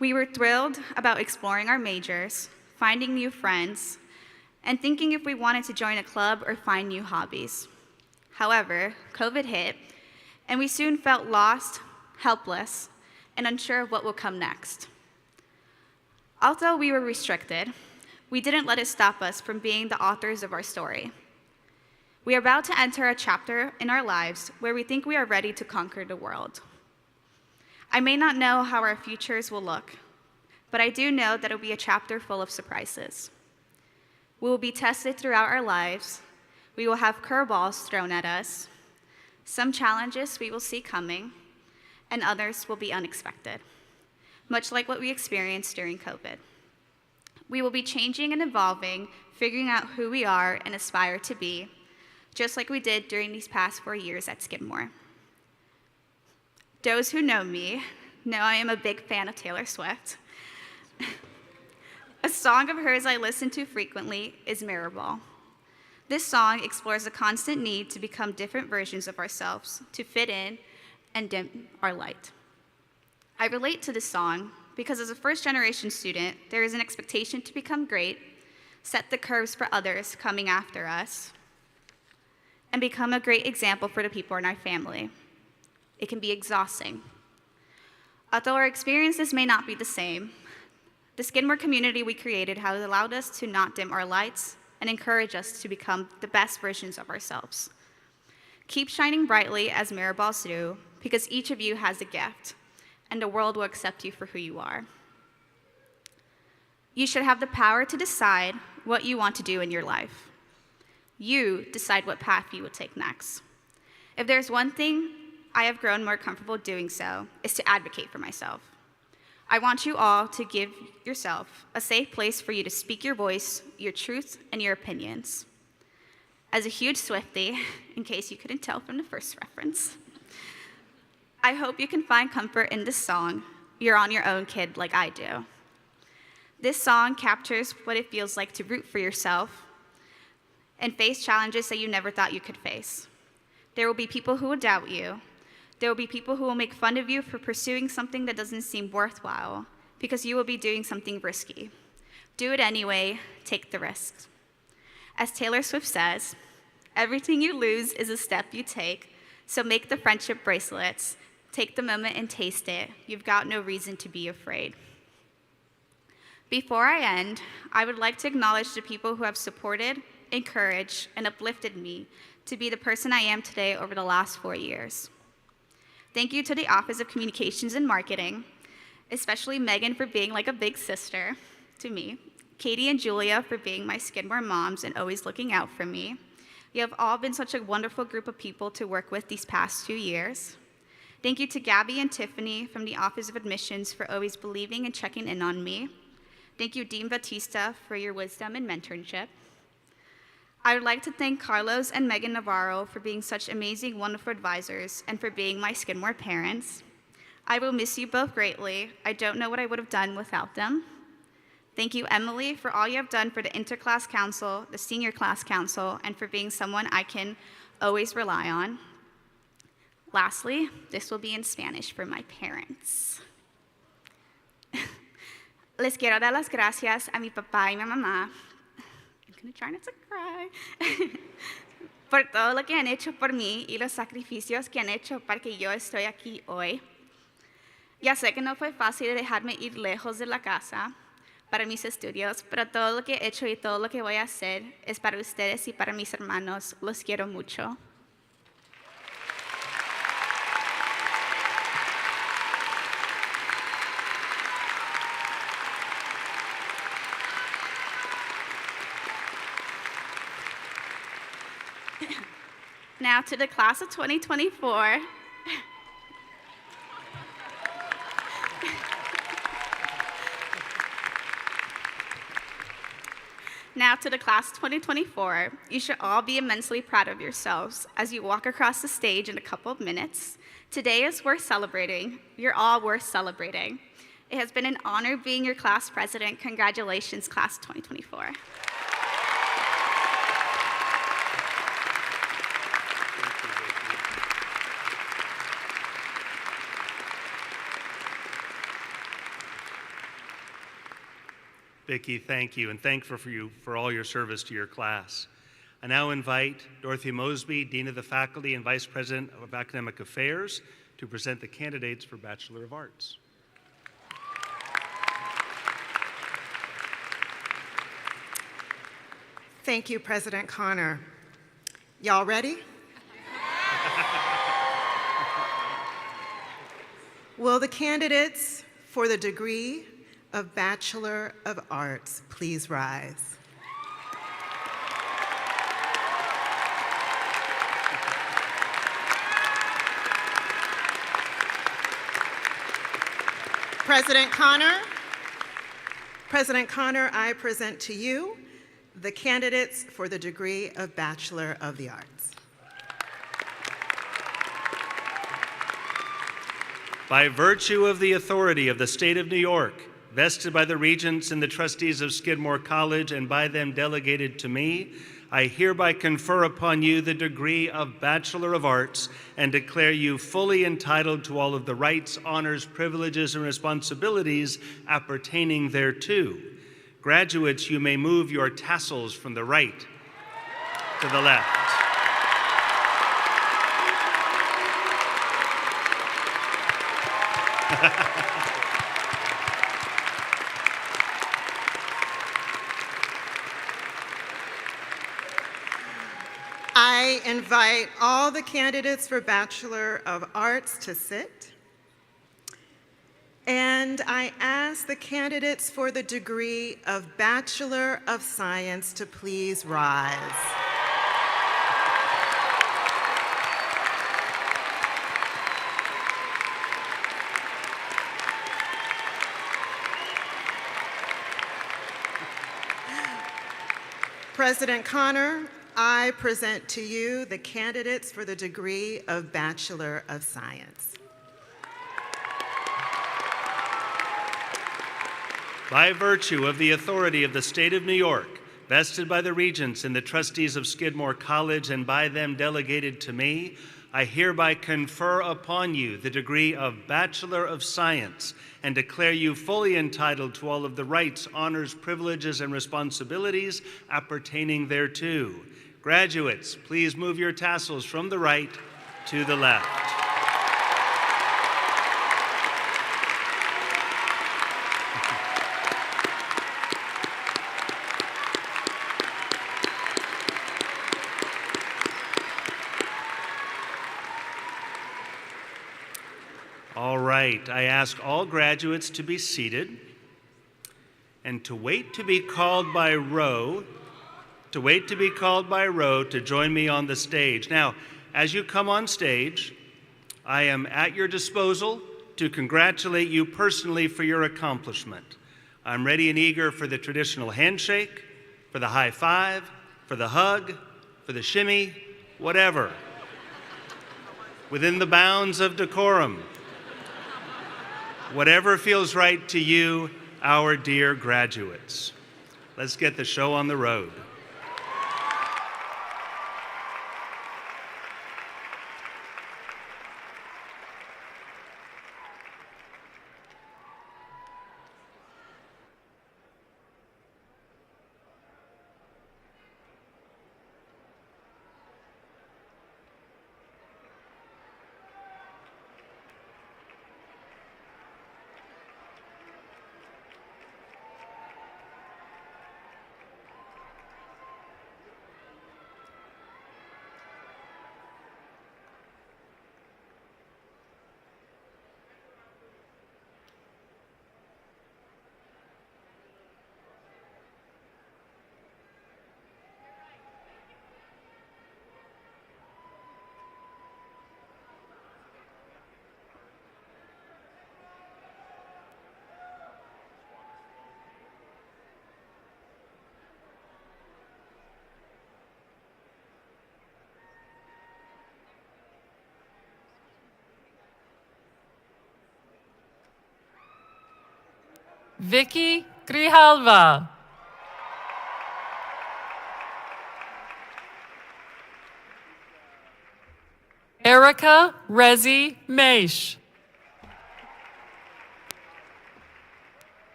We were thrilled about exploring our majors, finding new friends, and thinking if we wanted to join a club or find new hobbies. However, COVID hit, and we soon felt lost, helpless, and unsure of what will come next. Although we were restricted, we didn't let it stop us from being the authors of our story. We are about to enter a chapter in our lives where we think we are ready to conquer the world. I may not know how our futures will look, but I do know that it will be a chapter full of surprises. We will be tested throughout our lives. We will have curveballs thrown at us. Some challenges we will see coming, and others will be unexpected, much like what we experienced during COVID. We will be changing and evolving, figuring out who we are and aspire to be, just like we did during these past 4 years at Skidmore. Those who know me know I am a big fan of Taylor Swift. A song of hers I listen to frequently is Mirrorball. This song explores the constant need to become different versions of ourselves, to fit in and dim our light. I relate to this song because as a first-generation student, there is an expectation to become great, set the curves for others coming after us, and become a great example for the people in our family. It can be exhausting. Although our experiences may not be the same, the Skidmore community we created has allowed us to not dim our lights and encourage us to become the best versions of ourselves. Keep shining brightly as mirrorballs do, because each of you has a gift, and the world will accept you for who you are. You should have the power to decide what you want to do in your life. You decide what path you will take next. If there's one thing I have grown more comfortable doing so, is to advocate for myself. I want you all to give yourself a safe place for you to speak your voice, your truth, and your opinions. As a huge Swiftie, in case you couldn't tell from the first reference, I hope you can find comfort in this song, You're on Your Own, Kid, like I do. This song captures what it feels like to root for yourself and face challenges that you never thought you could face. There will be people who will doubt you. There will be people who will make fun of you for pursuing something that doesn't seem worthwhile because you will be doing something risky. Do it anyway, take the risks. As Taylor Swift says, everything you lose is a step you take, so make the friendship bracelets. Take the moment and taste it. You've got no reason to be afraid. Before I end, I would like to acknowledge the people who have supported, encouraged, and uplifted me to be the person I am today over the last 4 years. Thank you to the Office of Communications and Marketing, especially Megan for being like a big sister to me, Katie and Julia for being my Skidmore moms and always looking out for me. You have all been such a wonderful group of people to work with these past 2 years. Thank you to Gabby and Tiffany from the Office of Admissions for always believing and checking in on me. Thank you, Dean Batista, for your wisdom and mentorship. I would like to thank Carlos and Megan Navarro for being such amazing, wonderful advisors and for being my Skidmore parents. I will miss you both greatly. I don't know what I would have done without them. Thank you, Emily, for all you have done for the interclass council, the senior class council, and for being someone I can always rely on. Lastly, this will be in Spanish for my parents. Les quiero dar las gracias a mi papá y mi mamá. I'm going to try not to cry. Por todo lo que han hecho por mí y los sacrificios que han hecho para que yo estoy aquí hoy. Ya sé que no fue fácil dejarme ir lejos de la casa para mis estudios, pero todo lo que he hecho y todo lo que voy a hacer es para ustedes y para mis hermanos. Los quiero mucho. Now to the class of 2024. Now to the class of 2024, you should all be immensely proud of yourselves as you walk across the stage in a couple of minutes. Today is worth celebrating. You're all worth celebrating. It has been an honor being your class president. Congratulations, class of 2024. Vicki, thank you, and thank you for all your service to your class. I now invite Dorothy Mosby, Dean of the Faculty and Vice President of Academic Affairs, to present the candidates for Bachelor of Arts. Thank you, President Connor. Y'all ready? Will the candidates for the degree of Bachelor of Arts please rise? President Connor, I present to you the candidates for the degree of Bachelor of the Arts. By virtue of the authority of the State of New York, vested by the Regents and the Trustees of Skidmore College and by them delegated to me, I hereby confer upon you the degree of Bachelor of Arts and declare you fully entitled to all of the rights, honors, privileges, and responsibilities appertaining thereto. Graduates, you may move your tassels from the right to the left. I invite all the candidates for Bachelor of Arts to sit. And I ask the candidates for the degree of Bachelor of Science to please rise. President Connor, I present to you the candidates for the degree of Bachelor of Science. By virtue of the authority of the State of New York, vested by the Regents and the Trustees of Skidmore College and by them delegated to me, I hereby confer upon you the degree of Bachelor of Science and declare you fully entitled to all of the rights, honors, privileges, and responsibilities appertaining thereto. Graduates, please move your tassels from the right to the left. All right, I ask all graduates to be seated and to wait to be called by row, to join me on the stage. Now, as you come on stage, I am at your disposal to congratulate you personally for your accomplishment. I'm ready and eager for the traditional handshake, for the high five, for the hug, for the shimmy, whatever. Within the bounds of decorum. Whatever feels right to you, our dear graduates. Let's get the show on the road. Vicky Grijalva. Erica Rezi Meish.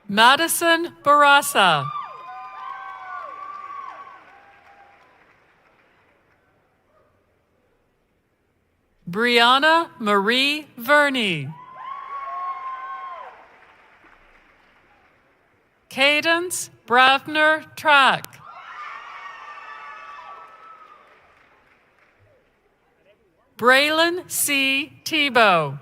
Madison Barasa. Brianna Marie Verney. Cadence Bravner Track. Braylon C. Tebow.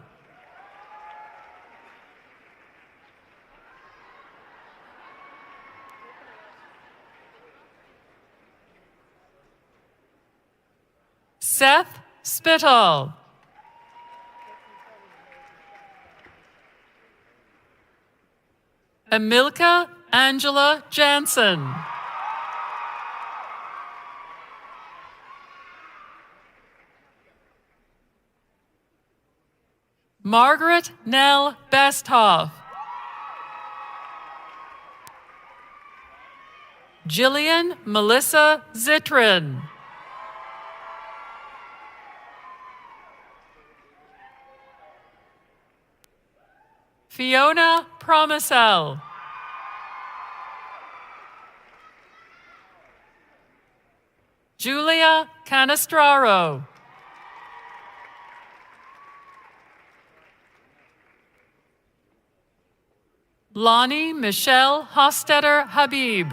Seth Spittle. Emilka Angela Jansen. Margaret Nell Besthoff. Jillian Melissa Zitrin. Fiona Promisel. Julia Canestraro. Lonnie Michelle Hostetter Habib.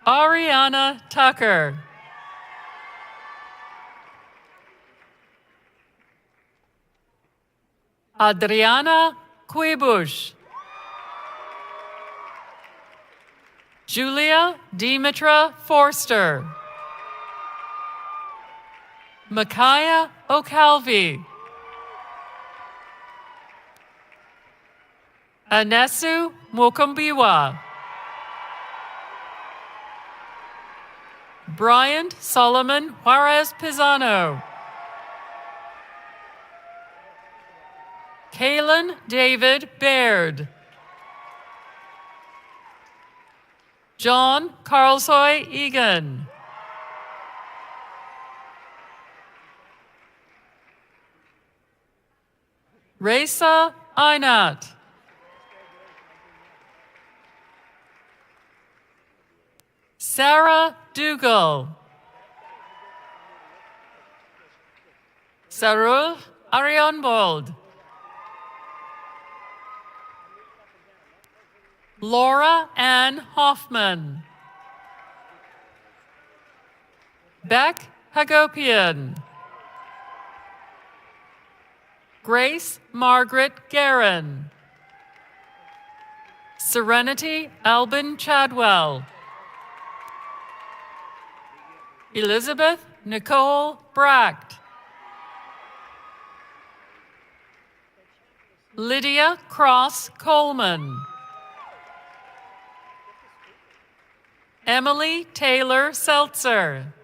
Ariana Tucker. Adriana Quibush. Julia Demetra Forster. Micaiah O'Calvey. Anesu Mokumbiwa. Bryant Solomon Juarez Pizano. Kalen David Baird. John Carlsoy Egan. Raisa Einat. Sarah Dougal. Sarul Arionbold. Laura Ann Hoffman. Beck Hagopian. Grace Margaret Guerin. Serenity Albin Chadwell. Elizabeth Nicole Bracht. Lydia Cross Coleman. Emily Taylor Seltzer.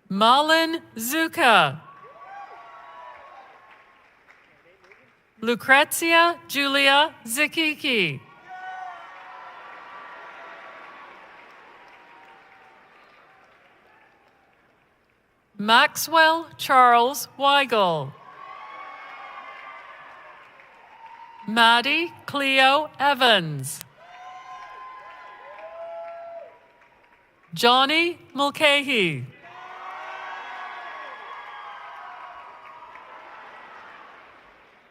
Malin Zuka. Lucrezia Julia Zikiki. Maxwell Charles Weigel. Maddie Cleo Evans. Johnny Mulcahy.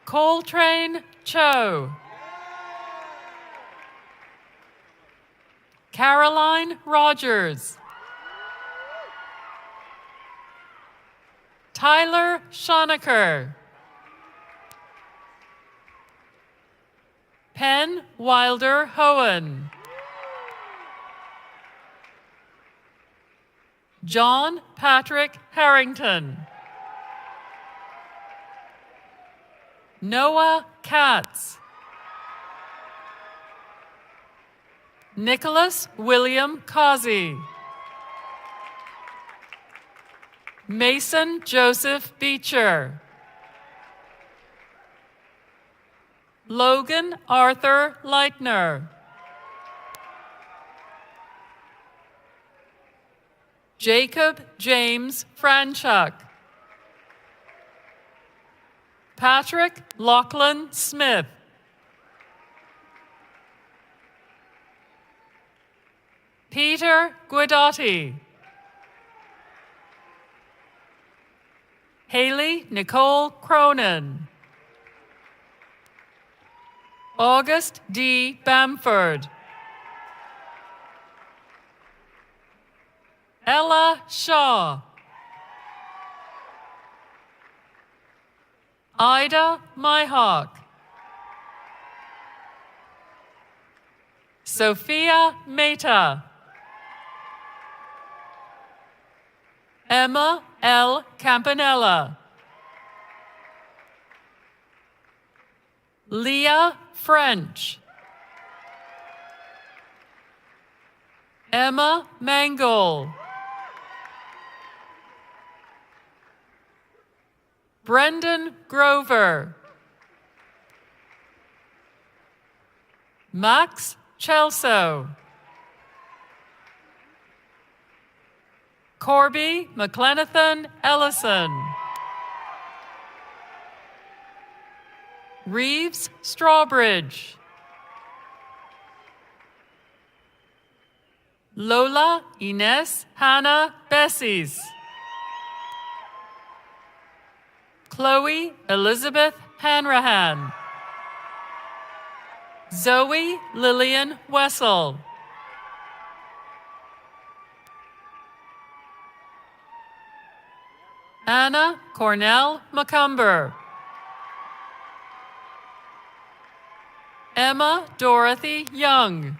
Coltrane Cho. Caroline Rogers. Tyler Schonecker. Penn Wilder Hohen. John Patrick Harrington. Noah Katz. Nicholas William Causey. Mason Joseph Beecher. Logan Arthur Leitner. Jacob James Franchuk. Patrick Lachlan Smith. Peter Guidotti. Haley Nicole Cronin. August D. Bamford. Ella Shaw. Ida Myhawk. Sophia Mehta. Emma L. Campanella. Leah French. Emma Mangold. Brendan Grover. Max Chelso. Corby McLenathan Ellison. Reeves Strawbridge. Lola Ines Hannah Bessies. Chloe Elizabeth Hanrahan. Zoe Lillian Wessel. Anna Cornell McCumber. Emma Dorothy Young.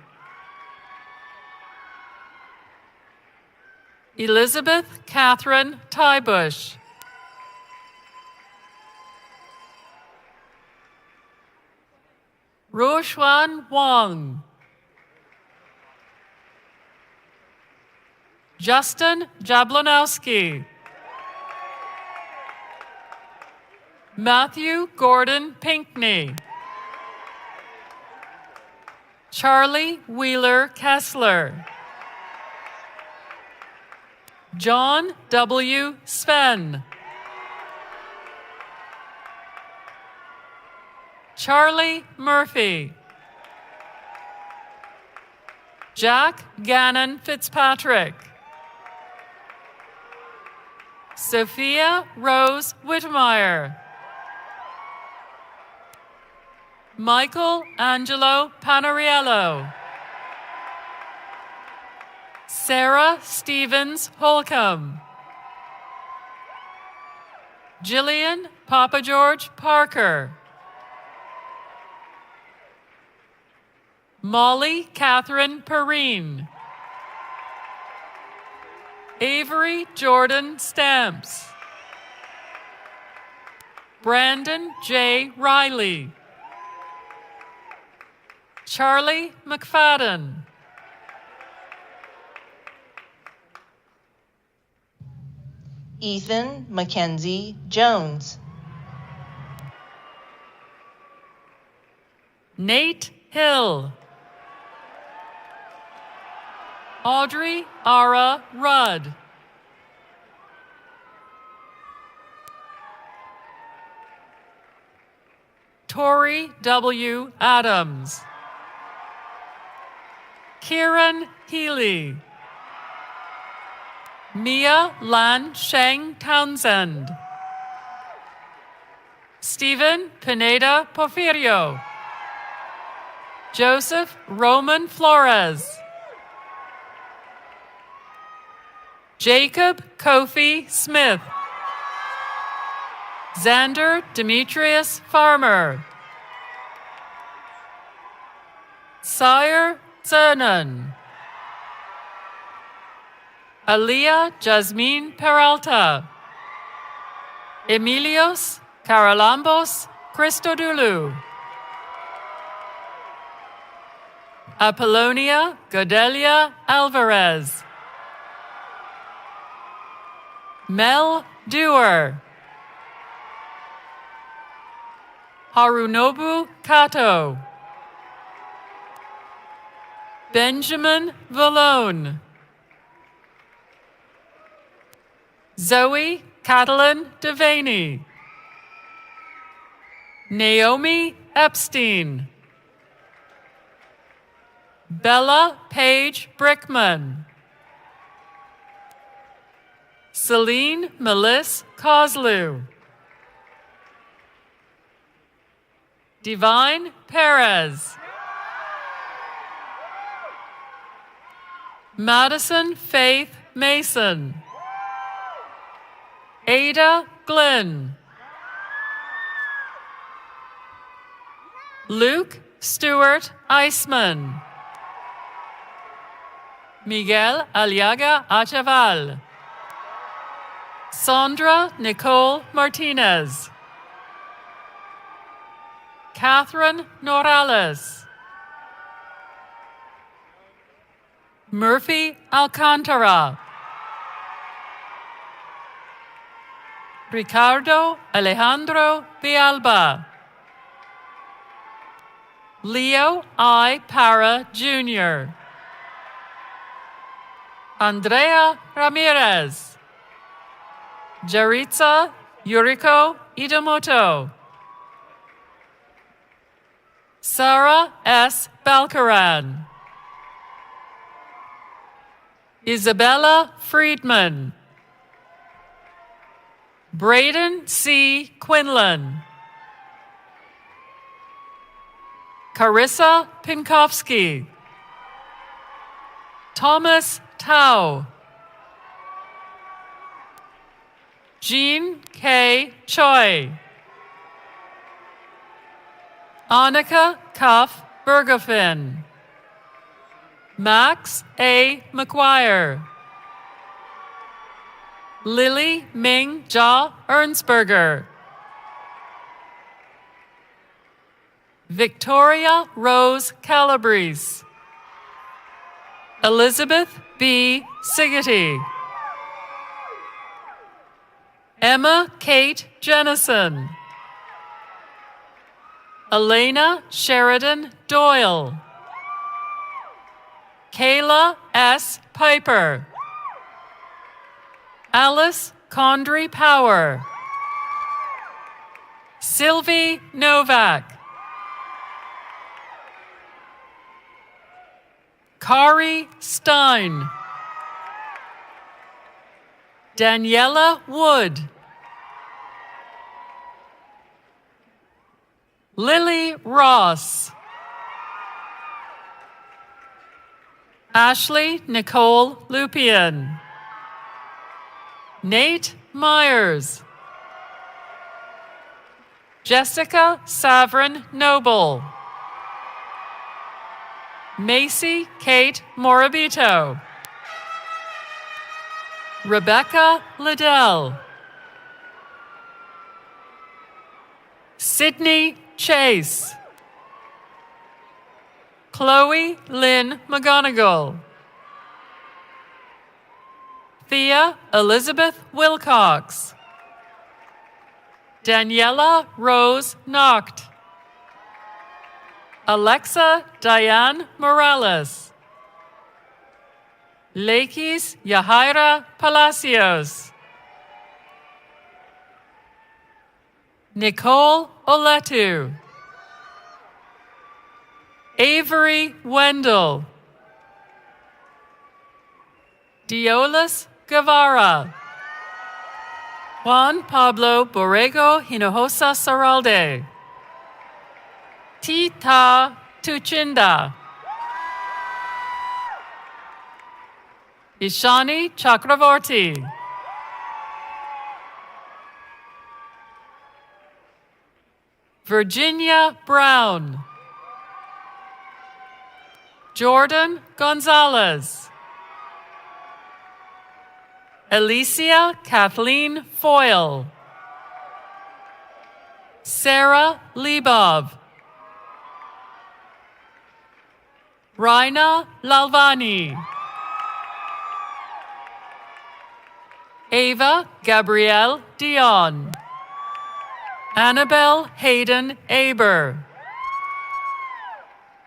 Elizabeth Catherine Tybush. Ruoxuan Wang. Justin Jablonowski. Matthew Gordon Pinkney. Charlie Wheeler Kessler. John W. Sven. Charlie Murphy. Jack Gannon Fitzpatrick. Sophia Rose Whitmire. Michael Angelo Panariello. Sarah Stevens Holcomb. Jillian Papa George Parker. Molly Catherine Perrine. Avery Jordan Stamps. Brandon J. Riley. Charlie McFadden. Ethan Mackenzie Jones. Nate Hill. Audrey Ara Rudd. Tori W. Adams. Kieran Healy. Mia Lan Sheng Townsend. Stephen Pineda Porfirio. Joseph Roman Flores. Jacob Kofi Smith. Xander Demetrius Farmer. Sire Zernan. Aliyah Jasmine Peralta. Emilios Carolambos Christodoulou. Apollonia Godelia Alvarez. Mel Dewar. Harunobu Kato. Benjamin Vallone. Zoe Catalin Devaney. Naomi Epstein. Bella Paige Brickman. Celine Melis Kozlu. Divine Perez. Madison Faith Mason. Ada Glenn. Luke Stewart Eisman. Miguel Aliaga Achaval. Sandra Nicole Martinez. Catherine Norales. Murphy Alcantara. Ricardo Alejandro Villalba. Leo I. Parra Jr. Andrea Ramirez. Jaritza Yuriko Idamoto. Sarah S. Balcaran. Isabella Friedman. Braden C. Quinlan. Carissa Pinkowski. Thomas Tao. Jean K. Choi. Annika Cuff Bergefin. Max A. McGuire. Lily Ming Jia Ernstberger. Victoria Rose Calabrese. Elizabeth B. Sigety. Emma Kate Jennison. Elena Sheridan Doyle. Kayla S. Piper. Alice Condry Power. Sylvie Novak. Kari Stein. Daniela Wood. Lily Ross. Ashley Nicole Lupian. Nate Myers. Jessica Savrin Noble. Macy Kate Morabito. Rebecca Liddell. Sydney Chase. Chloe Lynn McGonigal. Thea Elizabeth Wilcox. Daniela Rose Nocht. Alexa Diane Morales. Lakis Yahaira Palacios. Nicole Oletu. Avery Wendell. Diolis Guevara. Juan Pablo Borrego Hinojosa Saralde. Tita Tuchinda. Ishani Chakravorty. Virginia Brown. Jordan Gonzalez. Alicia Kathleen Foyle. Sarah Lebov. Raina Lalvani. Ava Gabrielle Dion. Annabelle Hayden Aber.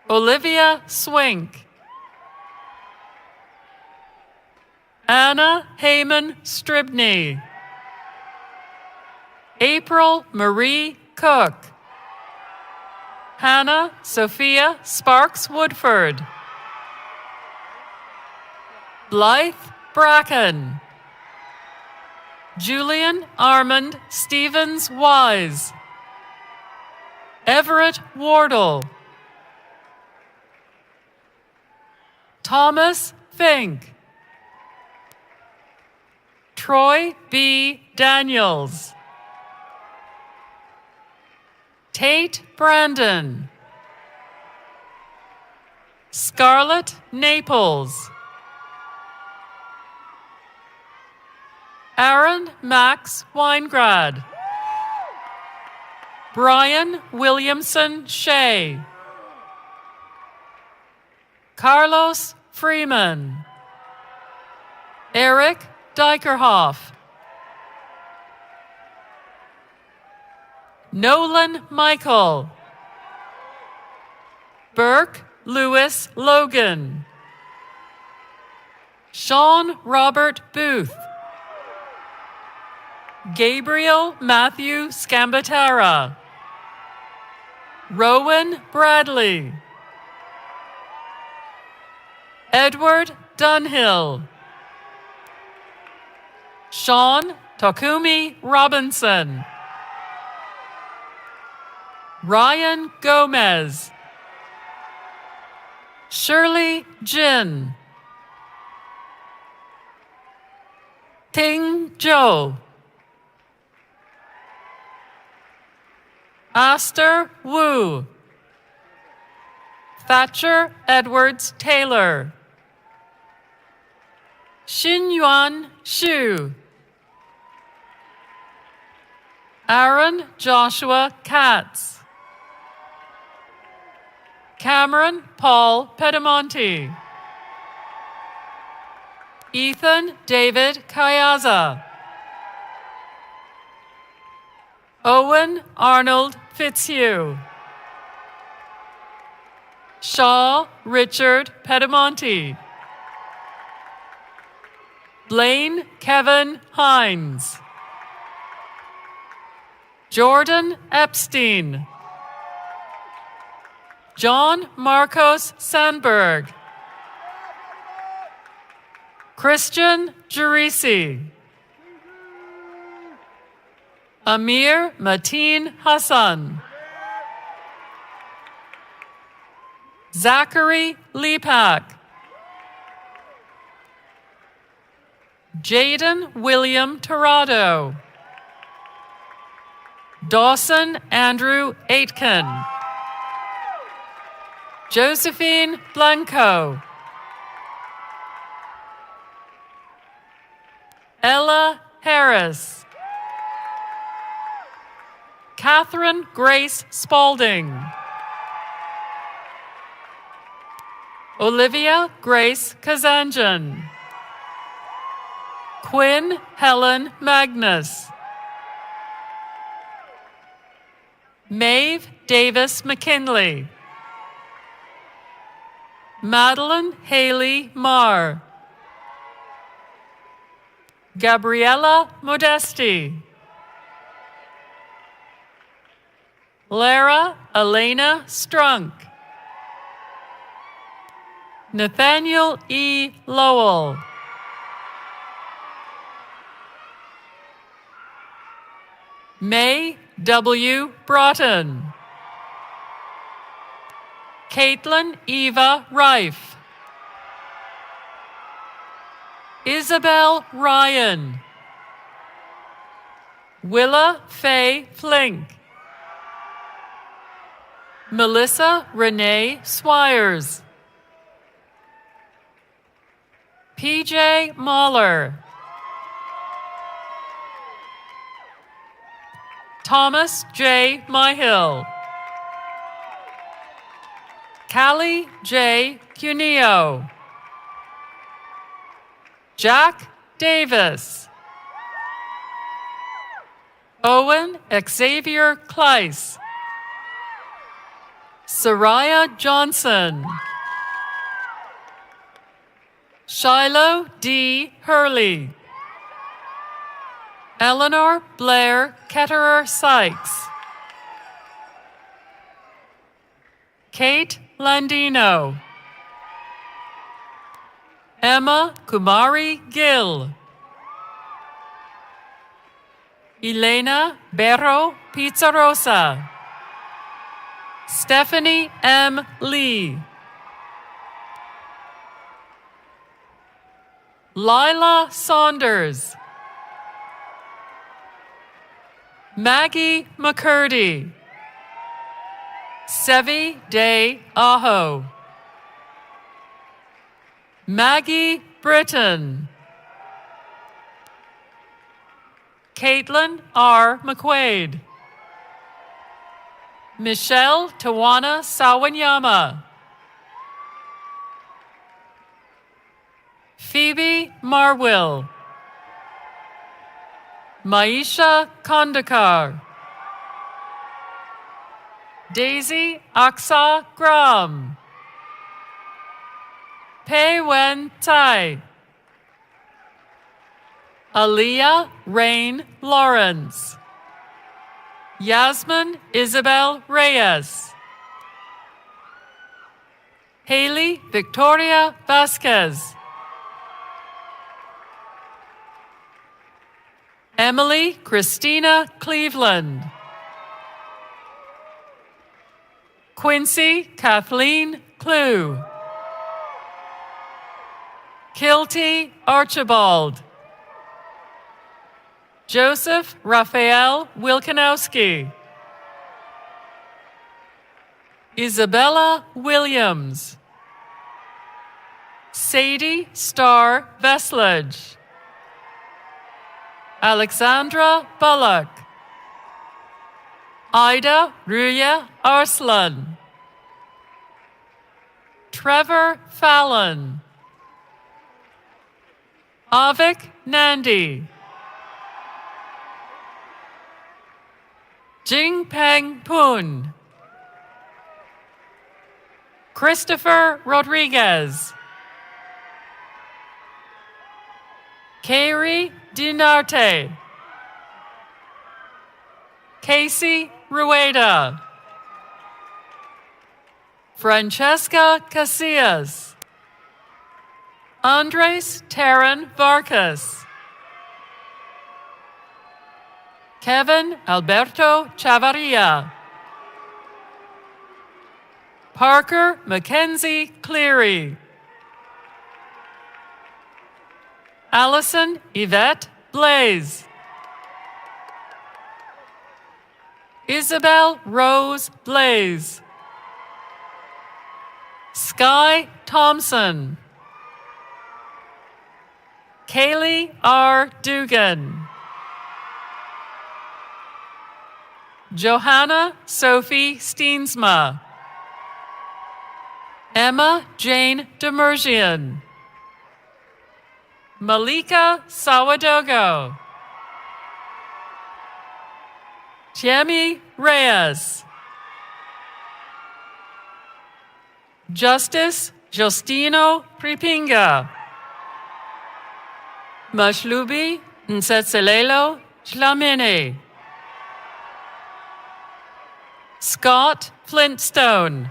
Olivia Swink. Anna Heyman Stribney. April Marie Cook. Hannah Sophia Sparks Woodford. Blythe Bracken. Julian Armand Stevens Wise. Everett Wardle. Thomas Fink. Troy B. Daniels. Tate Brandon. Scarlett Naples. Aaron Max Weingrad. Brian Williamson Shea. Carlos Freeman. Eric Dykerhoff. Nolan Michael. Burke Lewis Logan. Sean Robert Booth. Gabriel Matthew Scambatara. Rowan Bradley. Edward Dunhill. Sean Takumi Robinson. Ryan Gomez. Shirley Jin. Ting Zhou. Aster Wu. Thatcher Edwards Taylor. Xinyuan Xu. Aaron Joshua Katz. Cameron Paul Pedamonte. Ethan David Kayaza. Owen Arnold Fitzhugh. Shaw Richard Pedamonte. Blaine Kevin Hines. Jordan Epstein. John Marcos Sandberg. Christian Gerisi. Amir Mateen Hassan. Zachary Lepak. Jaden William Torado. Dawson Andrew Aitken. Josephine Blanco. Ella Harris. Catherine Grace Spalding. Olivia Grace Kazanjan. Quinn Helen Magnus. Maeve Davis McKinley. Madeline Haley Marr. Gabriella Modesti. Lara Elena Strunk. Nathaniel E. Lowell. May W. Broughton. Caitlin Eva Rife. Isabel Ryan. Willa Faye Flink. Melissa Renee Swires. PJ Mahler. Thomas J. Myhill. Callie J. Cuneo. Jack Davis. Owen Xavier Kleiss. Soraya Johnson. Shiloh D. Hurley. Eleanor Blair Ketterer Sykes. Kate Landino. Emma Kumari Gill. Elena Berro Pizzarosa. Stephanie M. Lee. Lila Saunders. Maggie McCurdy. Sevi Day Aho. Maggie Britton. Caitlin R. McQuaid. Michelle Tawana Sawanyama. Phoebe Marwill. Maisha Kondakar. Daisy Aksa Gram. Pei Wen Tai. Aaliyah Rain Lawrence. Yasmin Isabel Reyes. Haley Victoria Vasquez. Emily Christina Cleveland. Quincy Kathleen Clue. Kilty Archibald. Joseph Raphael Wilkanowski. Isabella Williams. Sadie Starr Veslage. Alexandra Bullock. Ida Ruya Arslan. Trevor Fallon. Avik Nandi. Jingpeng Poon. Christopher Rodriguez. Kari Dinarte. Casey Rueda. Francesca Casillas. Andres Terran Vargas. Kevin Alberto Chavarria. Parker Mackenzie Cleary. Allison Yvette Blaze. Isabel Rose Blaze. Sky Thompson. Kaylee R. Dugan. Johanna Sophie Steensma. Emma Jane Demerjian. Malika Sawadogo. Tiemi Reyes. Justice Justino Pripinga. Mashlubi Nsetselelo Shlamini. Scott Flintstone.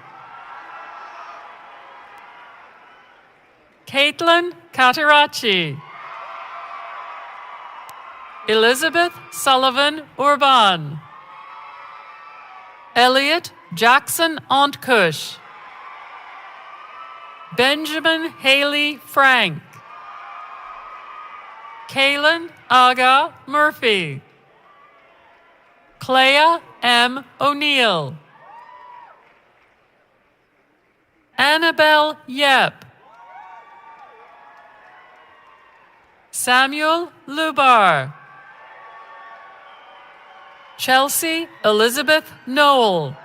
Caitlin Catarachi. Elizabeth Sullivan Urban. Elliot Jackson Ontkush. Benjamin Haley Frank. Kaylin Aga Murphy. Clea M. O'Neill. Annabelle Yep. Samuel Lubar. Chelsea Elizabeth Noel.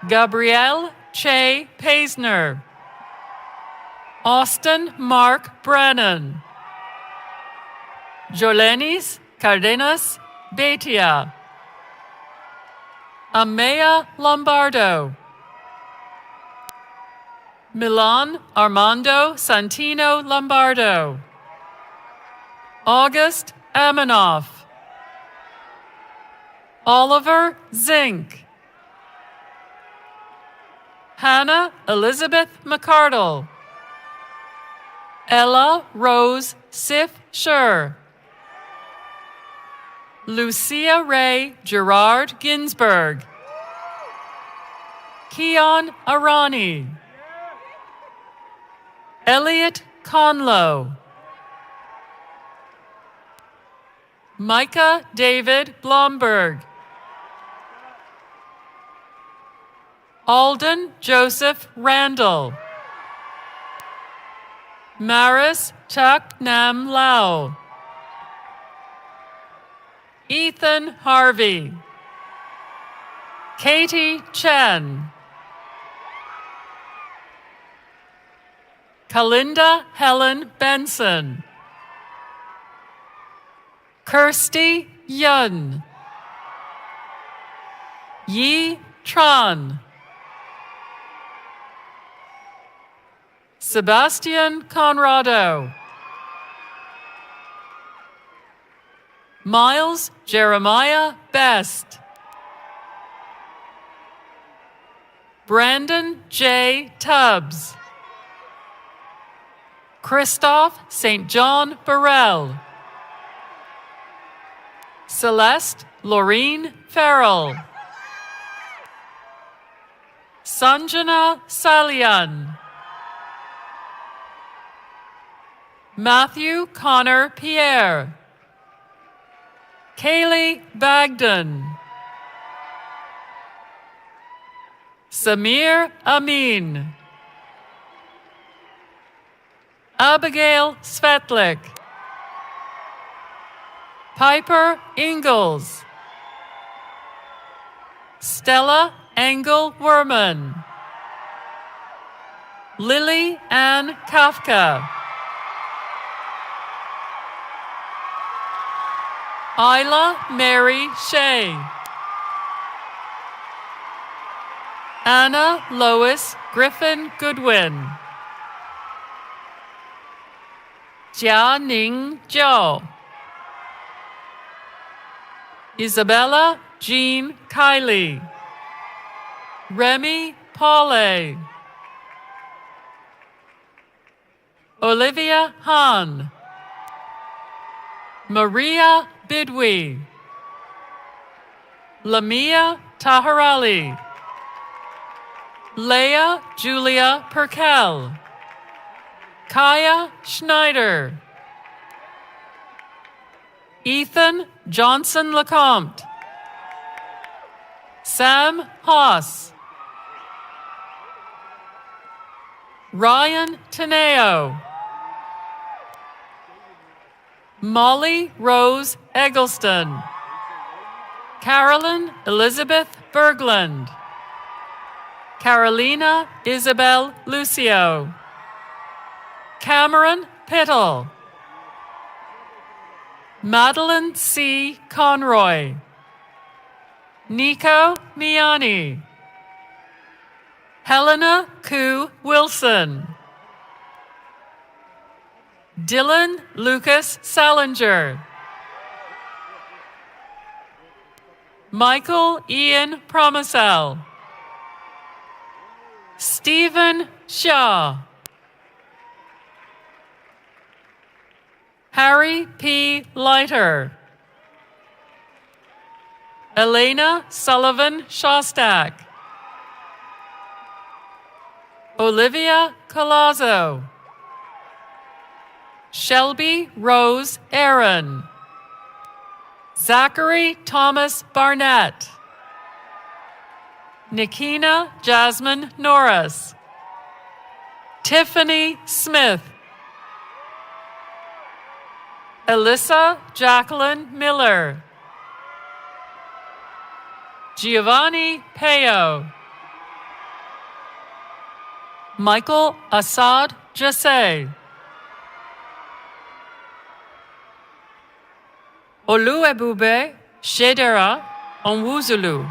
Gabrielle Che Paisner. Austin Mark Brennan. Jolenis Cardenas Betia. Amaya Lombardo. Milan Armando Santino Lombardo. August Amanoff. Oliver Zink. Hannah Elizabeth McCardle. Ella Rose Sif Scher. Lucia Ray Gerard Ginsburg. Keon Arani. Elliot Conlow. Micah David Blomberg. Alden Joseph Randall. Maris Chak Nam Lao. Ethan Harvey. Katie Chen. Kalinda Helen Benson. Kirsty Yun. Yi Tran. Sebastian Conrado. Miles Jeremiah Best. Brandon J. Tubbs. Christoph St. John Burrell. Celeste Laureen Farrell. Sanjana Salian. Matthew Connor Pierre. Kaylee Bagdon. Samir Amin. Abigail Svetlik. Piper Ingalls. Stella Engel Werman. Lily Ann Kafka. Isla Mary Shea. Anna Lois Griffin Goodwin. Jia Ning Zhou. Isabella Jean Kiley. Remy Paulet. Olivia Hahn. Maria Bidwi. Lamia Taharali. Leah Julia Perkel. Kaya Schneider. Ethan Johnson Lecomte. Sam Haas. Ryan Teneo. Molly Rose Eggleston. Carolyn Elizabeth Berglund. Carolina Isabel Lucio. Cameron Pittle. Madeline C. Conroy. Nico Miani. Helena Koo Wilson. Dylan Lucas Salinger. Michael Ian Promisel. Stephen Shaw. Harry P. Leiter. Elena Sullivan Shostak. Olivia Colazzo. Shelby Rose Aaron. Zachary Thomas Barnett. Nikina Jasmine Norris. Tiffany Smith. Alyssa Jacqueline Miller. Giovanni Peo. Michael Assad Jesse. Oluebube Shedera Onwuzulu.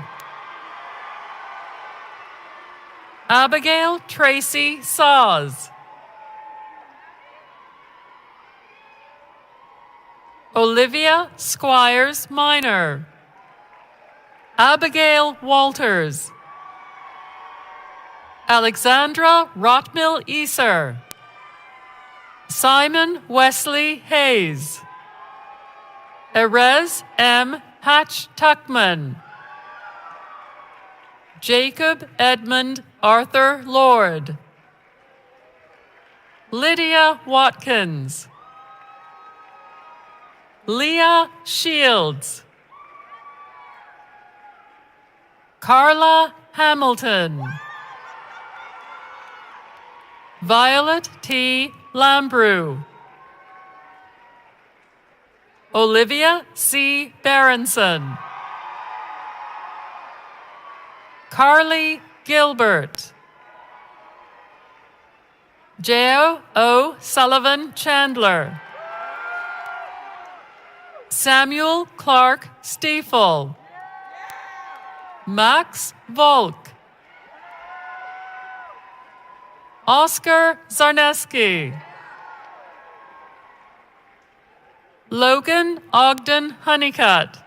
Abigail Tracy Saws. Olivia Squires Minor. Abigail Walters. Alexandra Rotmill Easer. Simon Wesley Hayes. Erez M. Hatch Tuckman. Jacob Edmund Arthur Lord. Lydia Watkins. Leah Shields. Carla Hamilton. Violet T. Lambrou. Olivia C. Berenson. Carly Gilbert. Jao O. Sullivan Chandler. Samuel Clark Stiefel. Max Volk. Oscar Zarneski. Logan Ogden Honeycutt.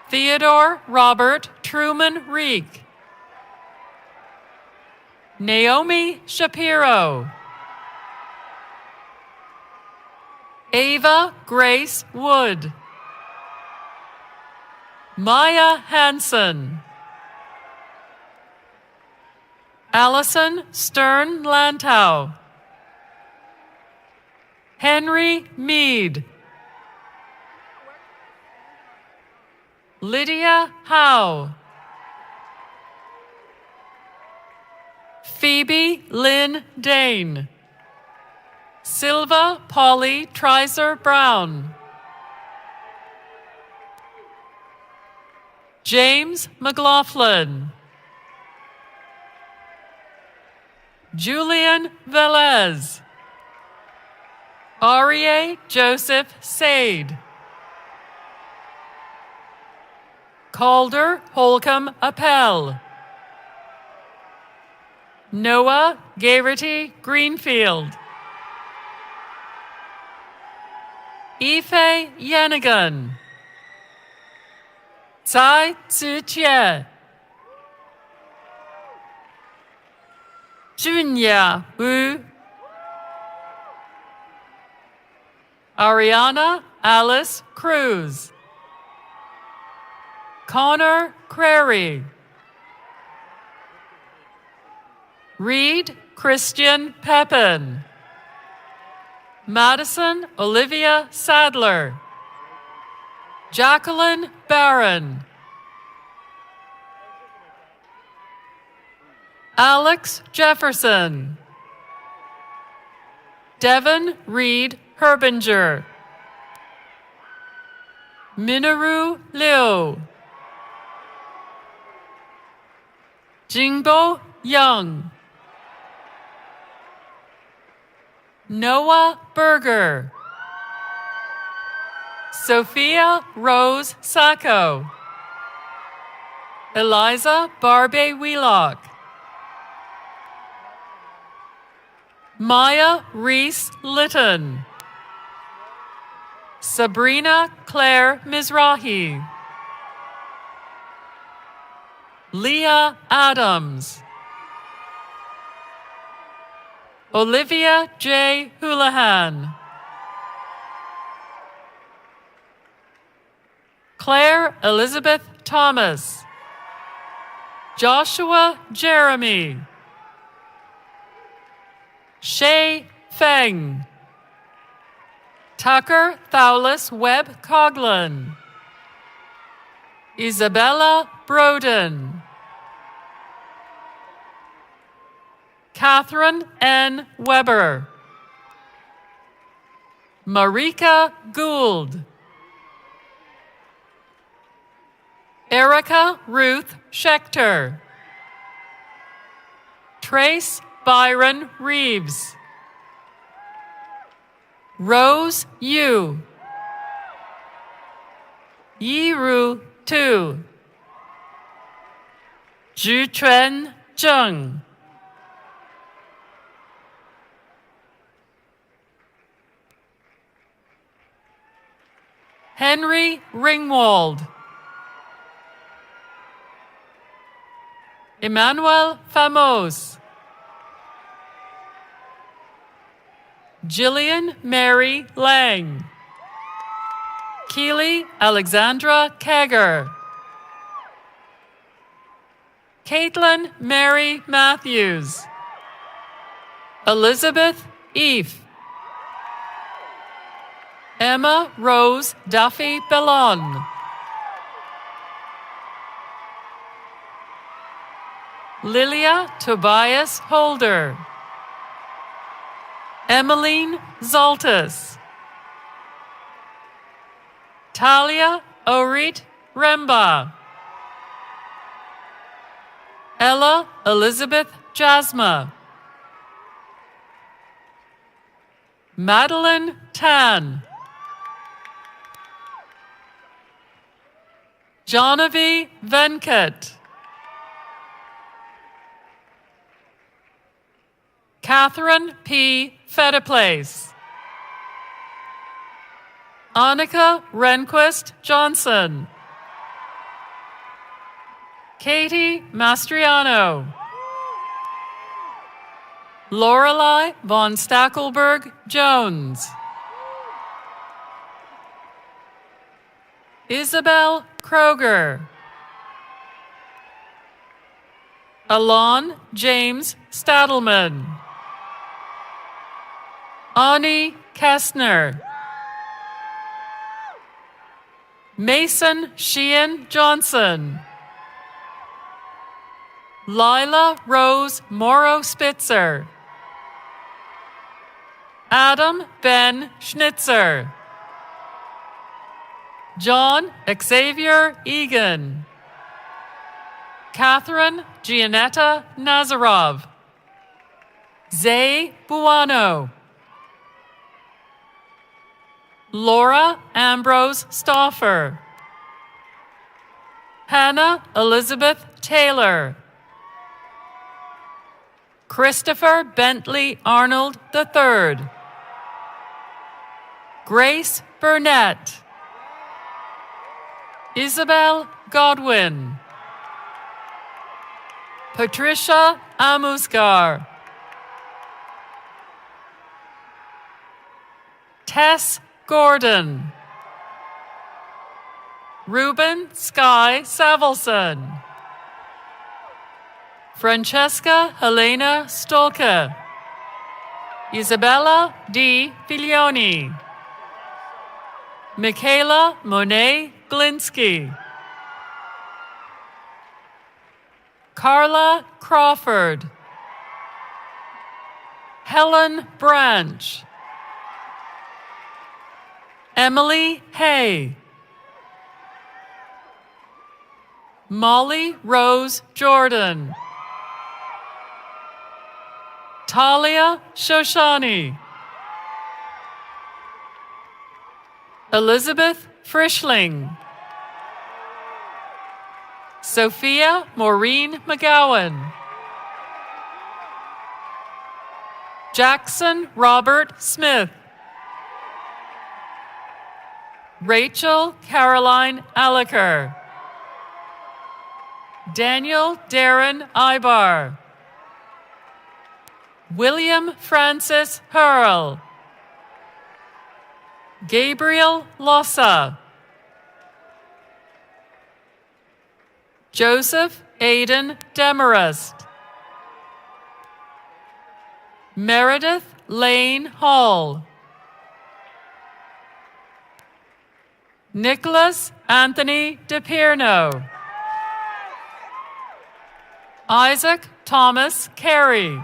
Theodore Robert Truman Reek. Naomi Shapiro. Ava Grace Wood. Maya Hansen. Allison Stern Lantau. Henry Mead. Lydia Howe. Phoebe Lynn Dane. Silva Polly Treiser Brown. James McLaughlin. Julian Velez. Arie Joseph Sade. Calder Holcomb Appel. Noah Garrity Greenfield. Ife Yanigan. Tsai Tzu-Chie. Junya Wu. Ariana Alice Cruz. Connor Crary. Reed Christian Pepin. Madison Olivia Sadler. Jacqueline Barron. Alex Jefferson. Devin Reed Herbinger. Minoru Liu. Jingbo Young. Noah Berger. Sophia Rose Sacco. Eliza Barbe Wheelock. Maya Reese Litton. Sabrina Claire Mizrahi. Leah Adams. Olivia J. Houlihan. Claire Elizabeth Thomas. Joshua Jeremy. Shay Feng. Tucker Thowless Webb Coughlin. Isabella Broden. Catherine N. Weber. Marika Gould. Erica Ruth Schechter. Trace Byron Reeves. Rose Yu. Yiru Tu. Zhuchuan Zheng. Henry Ringwald. Emmanuel Famos. Jillian Mary Lang. Keely Alexandra Kager. Caitlin Mary Matthews. Elizabeth Eve. Emma Rose Duffy Bellon. Lilia Tobias Holder. Emmeline Zaltis. Talia Orit Remba. Ella Elizabeth Jasma. Madeline Tan. Janavi Venkat. Catherine P. Fediplace. Annika Renquist Johnson. Katie Mastriano. Lorelei von Stackelberg Jones. Isabel Kroger. Alon James Stadelman. Ani Kestner. Mason Sheehan Johnson. Lila Rose Morrow Spitzer. Adam Ben Schnitzer. John Xavier Egan. Catherine Gianetta Nazarov. Zay Buono. Laura Ambrose Stauffer. Hannah Elizabeth Taylor. Christopher Bentley Arnold III. Grace Burnett. Isabel Godwin. Patricia Amusgar. Tess Gordon. Ruben Sky Savelson. Francesca Helena Stolka. Isabella D. Filioni. Michaela Monet Glinsky. Carla Crawford. Helen Branch. Emily Hay. Molly Rose Jordan. Talia Shoshani. Elizabeth Frischling. Sophia Maureen McGowan. Jackson Robert Smith. Rachel Caroline Alliker. Daniel Darren Ibar. William Francis Hurl. Gabriel Lossa. Joseph Aidan Demarest. Meredith Lane Hall. Nicholas Anthony DePierno. Isaac Thomas Carey.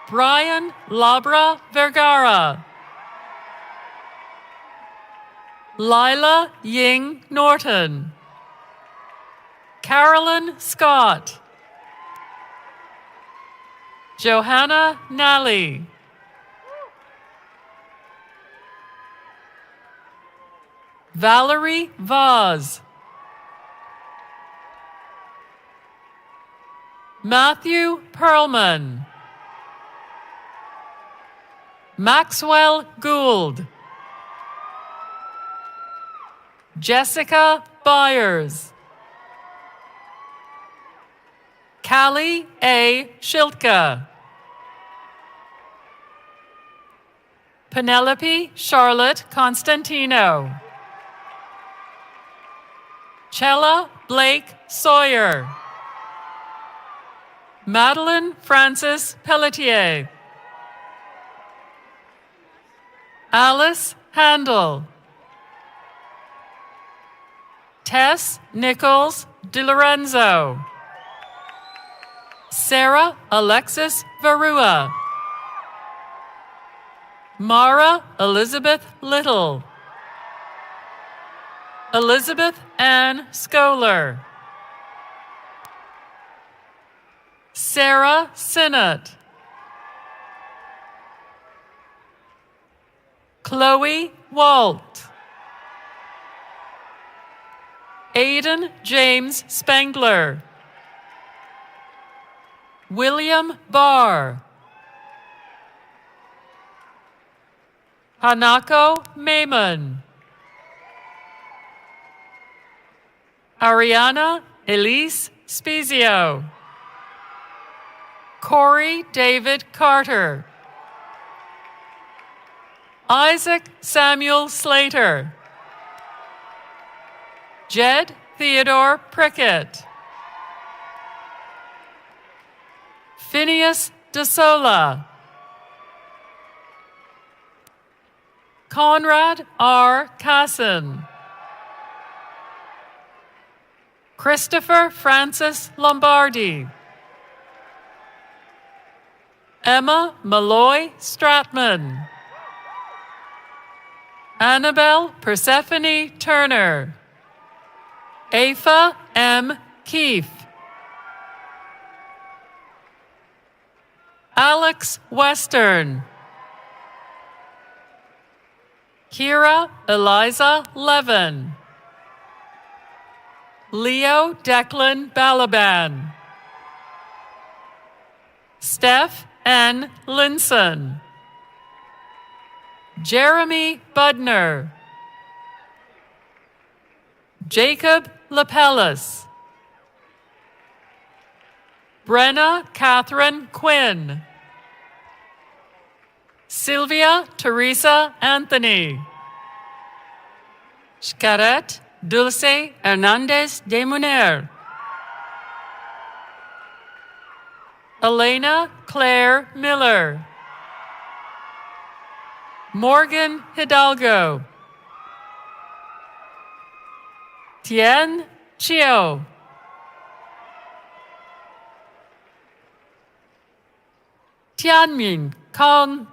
Brian Labra Vergara. Lila Ying Norton. Carolyn Scott. Johanna Nally. Valerie Vaz. Matthew Perlman. Maxwell Gould. Jessica Byers. Callie A. Schiltka. Penelope Charlotte Constantino. Chella Blake Sawyer. Madeline Frances Pelletier. Alice Handel. Tess Nichols DiLorenzo. Sarah Alexis Varua. Mara Elizabeth Little. Elizabeth Ann Scholar. Sarah Sinnott. Chloe Walt. Aidan James Spangler. William Barr. Hanako Maiman. Ariana Elise Spezio. Corey David Carter. Isaac Samuel Slater. Jed Theodore Prickett. Phineas DeSola. Conrad R. Casson. Christopher Francis Lombardi. Emma Malloy Stratman. Annabelle Persephone Turner. Afa M. Keefe. Alex Western. Kira Eliza Levin. Leo Declan Balaban. Steph N. Linson. Jeremy Budner. Jacob Lapellis. Brenna Catherine Quinn. Sylvia Teresa Anthony. Xcaret Dulce Hernandez de Muner. Elena Claire Miller. Morgan Hidalgo. Tien Chio. Tianmin Kong.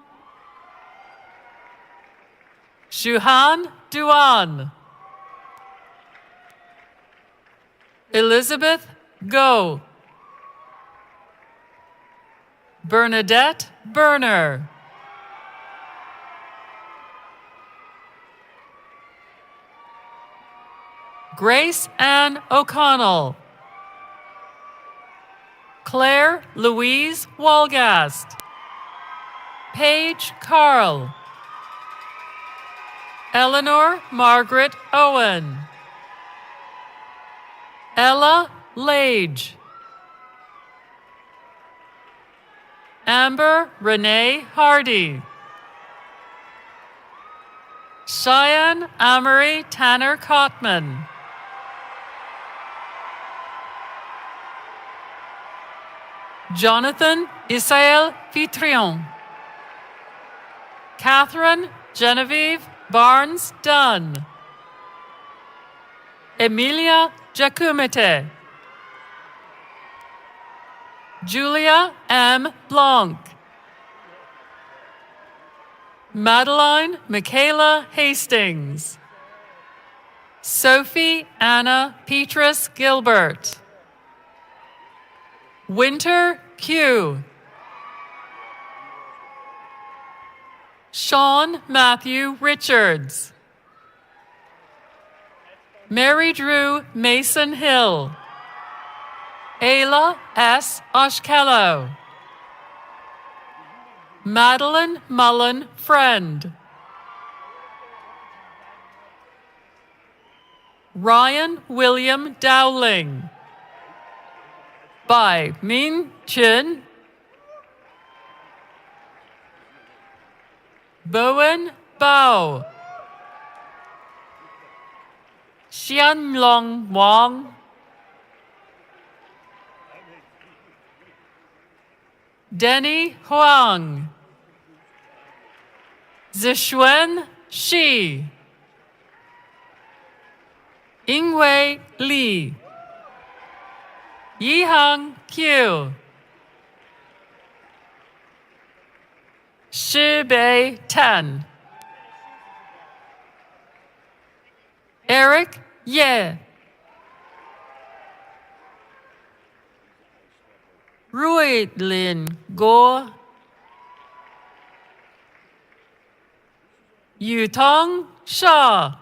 Shuhan Duan. Elizabeth Go. Bernadette Berner. Grace Ann O'Connell. Claire Louise Walgast. Paige Carl. Eleanor Margaret Owen. Ella Lage. Amber Renee Hardy. Cheyenne Amory Tanner Cotman. Jonathan Isael Vitrion. Catherine Genevieve Barnes Dunn. Emilia Giacomete. Julia M. Blanc. Madeline Michaela Hastings. Sophie Anna Petrus Gilbert. Winter Q. Sean Matthew Richards. Mary Drew Mason Hill. Ayla S. Oshkello. Madeline Mullen Friend. Ryan William Dowling. Bai Ming Chen. Bowen Bao. Xianlong Wang. Denny Huang. Zixuan Shi. Yingwei Li. Yihang Qiu. Shibei Tan. Eric Yeah. Rui Lin Go. Yu Tong Shaw.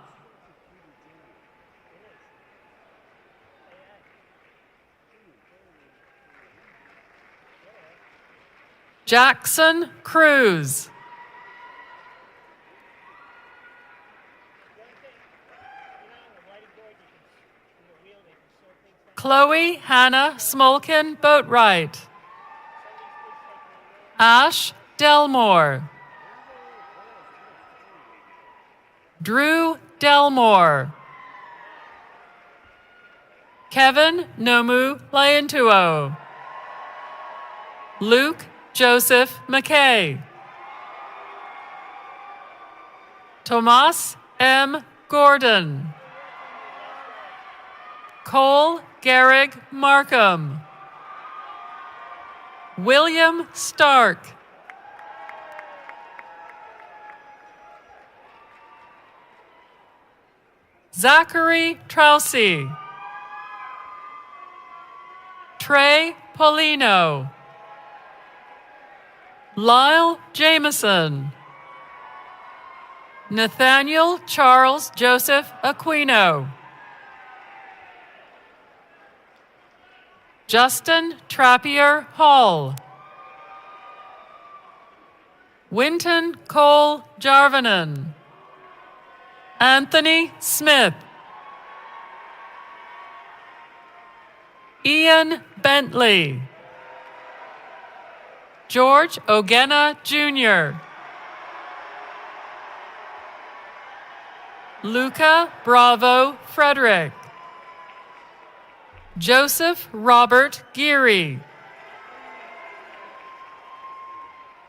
Jackson Cruz. Chloe Hannah Smolkin Boatwright. Ash Delmore. Drew Delmore. Kevin Nomu Laientuo. Luke Joseph McKay. Tomas M. Gordon. Cole Garrig Markham. William Stark. Zachary Trousey. Trey Polino. Lyle Jameson. Nathaniel Charles Joseph Aquino. Justin Trappier Hall. Winton Cole Jarvanen. Anthony Smith. Ian Bentley. George Ogena Jr. Luca Bravo Frederick. Joseph Robert Geary.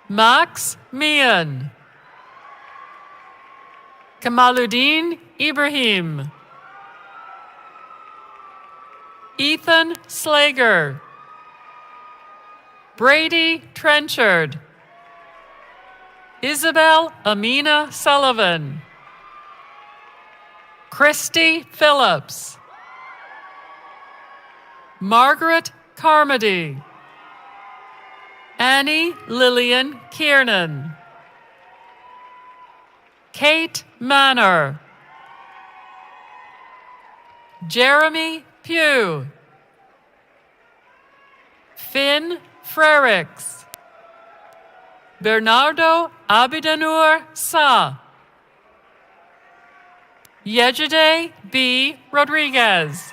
Max Mian. Kamaluddin Ibrahim. Ethan Slager. Brady Trenchard. Isabel Amina Sullivan. Christy Phillips. Margaret Carmody. Annie Lillian Kiernan. Kate Manor. Jeremy Pugh. Finn Frericks. Bernardo Abidanur Sa. Yejide B. Rodriguez.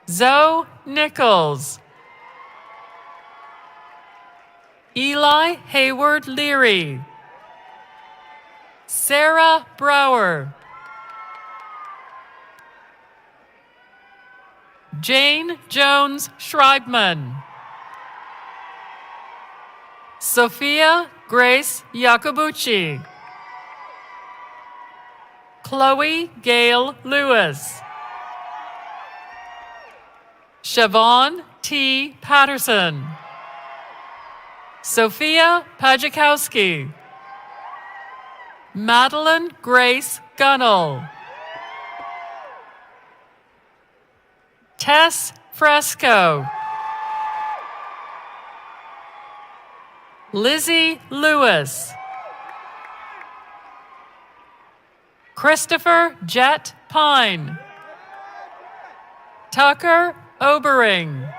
Zoe Nichols. Eli Hayward Leary. Sarah Brower. Jane Jones Schreibman. Sophia Grace Iacobucci. Chloe Gail Lewis. Siobhan T. Patterson. Sophia Pajakowski. Madeline Grace Gunnell. Tess Fresco. Lizzie Lewis. Christopher Jet Pine. Tucker Obering.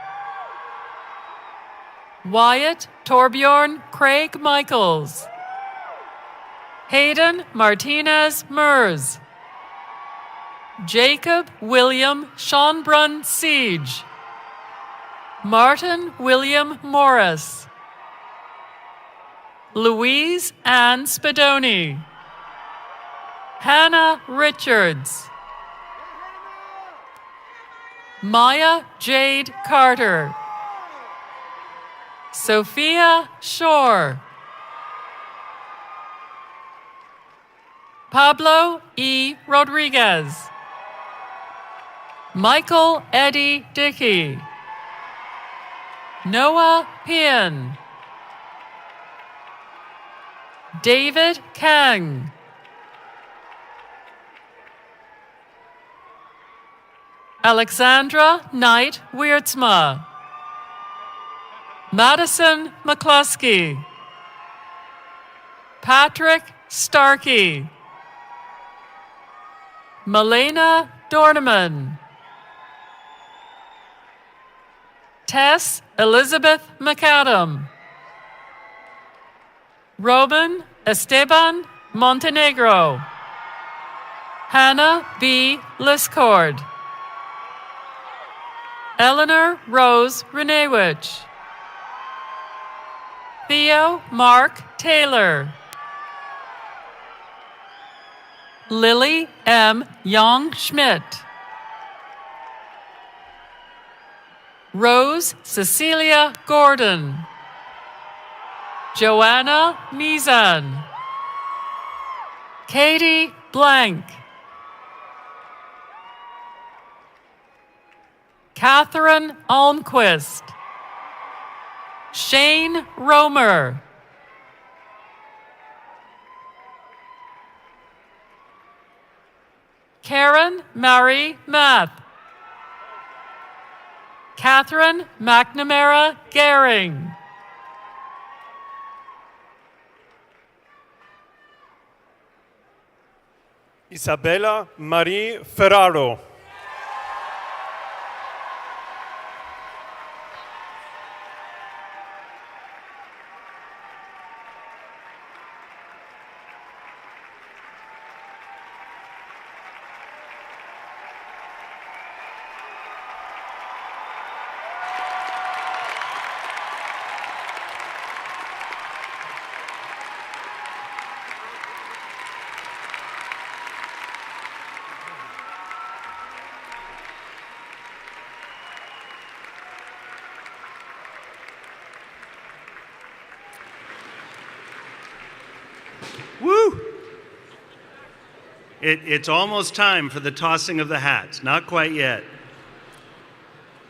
Wyatt Torbjorn Craig Michaels. Hayden Martinez Mers. Jacob William Schonbrunn Siege. Martin William Morris. Louise Ann Spadoni. Hannah Richards. Maya Jade Carter. Sophia Shore. Pablo E. Rodriguez. Michael Eddie Dickey. Noah Pien. David Kang. Alexandra Knight Wiertzma, Madison McCluskey, Patrick Starkey, Malena Dorneman, Tess Elizabeth McAdam, Roman Esteban Montenegro, Hannah B. Liscord, Eleanor Rose Renewich, Theo Mark Taylor, Lily M. Young Schmidt, Rose Cecilia Gordon, Joanna Mizan, Katie Blank, Catherine Almquist, Shane Romer, Karen Marie Math, Catherine McNamara Gehring, Isabella Marie Ferraro, Woo! It's almost time for the tossing of the hats. Not quite yet.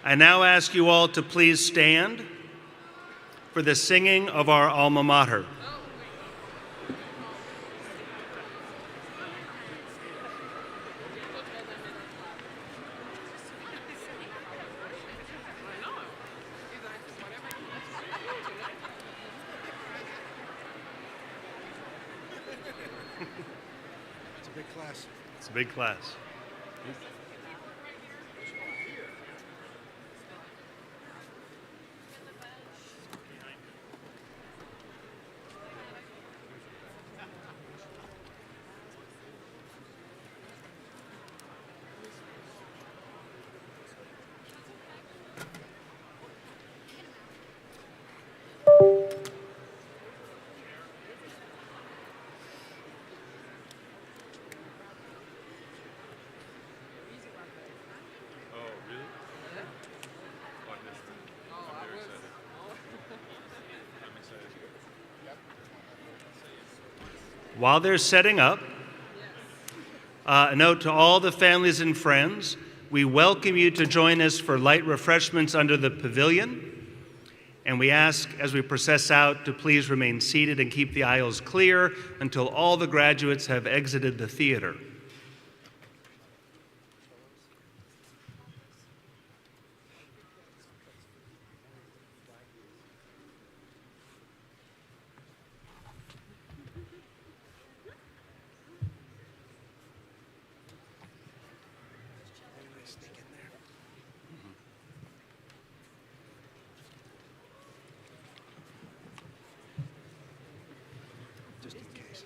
I now ask you all to please stand for the singing of our alma mater. It's a big class. It's a big class. While they're setting up, a note to all the families and friends, we welcome you to join us for light refreshments under the pavilion. And we ask, as we process out, to please remain seated and keep the aisles clear until all the graduates have exited the theater. Just in case.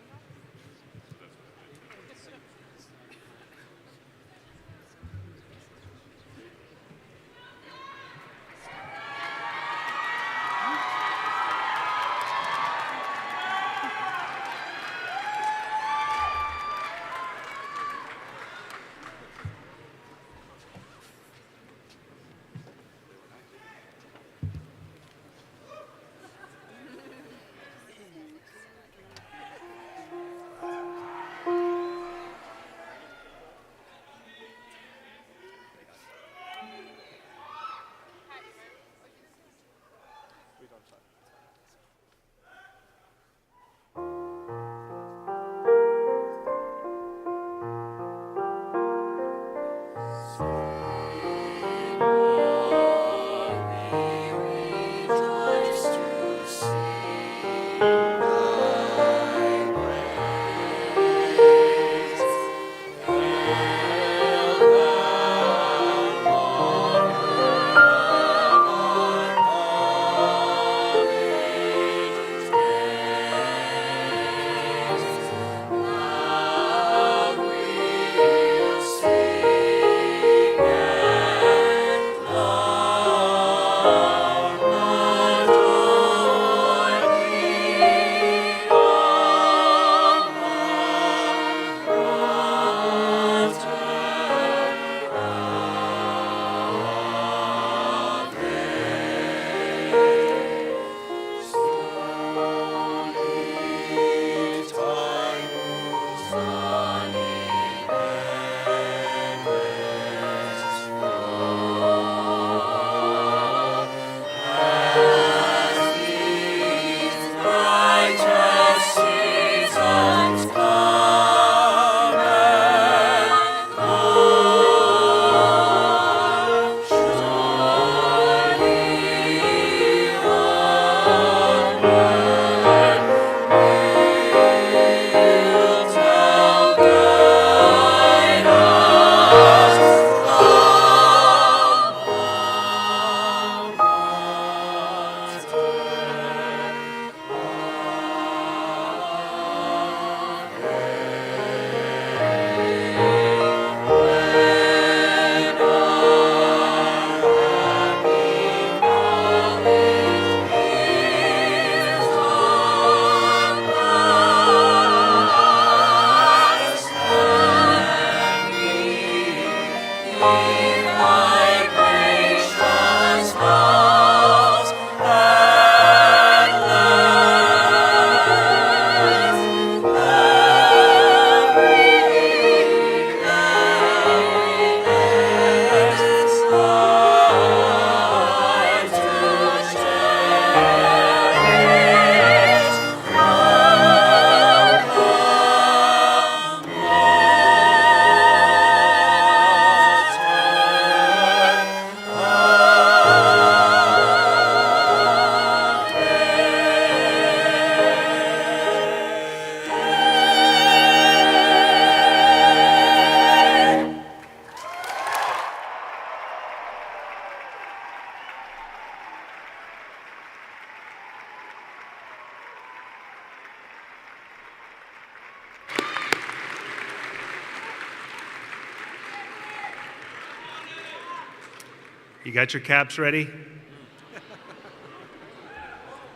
You got your caps ready?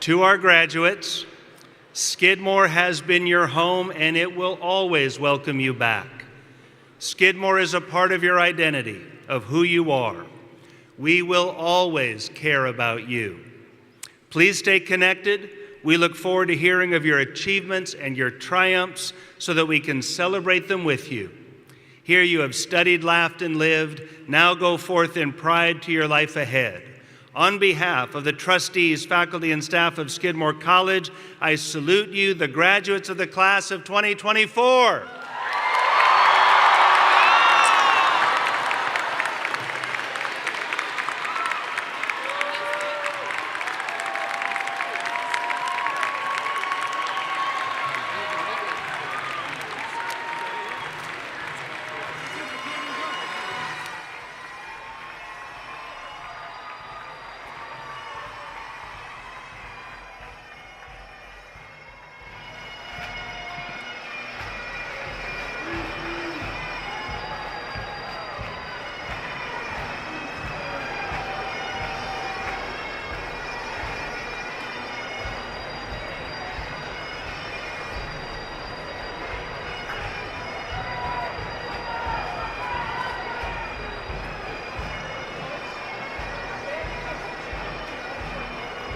To our graduates, Skidmore has been your home and it will always welcome you back. Skidmore is a part of your identity, of who you are. We will always care about you. Please stay connected. We look forward to hearing of your achievements and your triumphs so that we can celebrate them with you. Here you have studied, laughed, and lived. Now go forth in pride to your life ahead. On behalf of the trustees, faculty, and staff of Skidmore College, I salute you, the graduates of the class of 2024.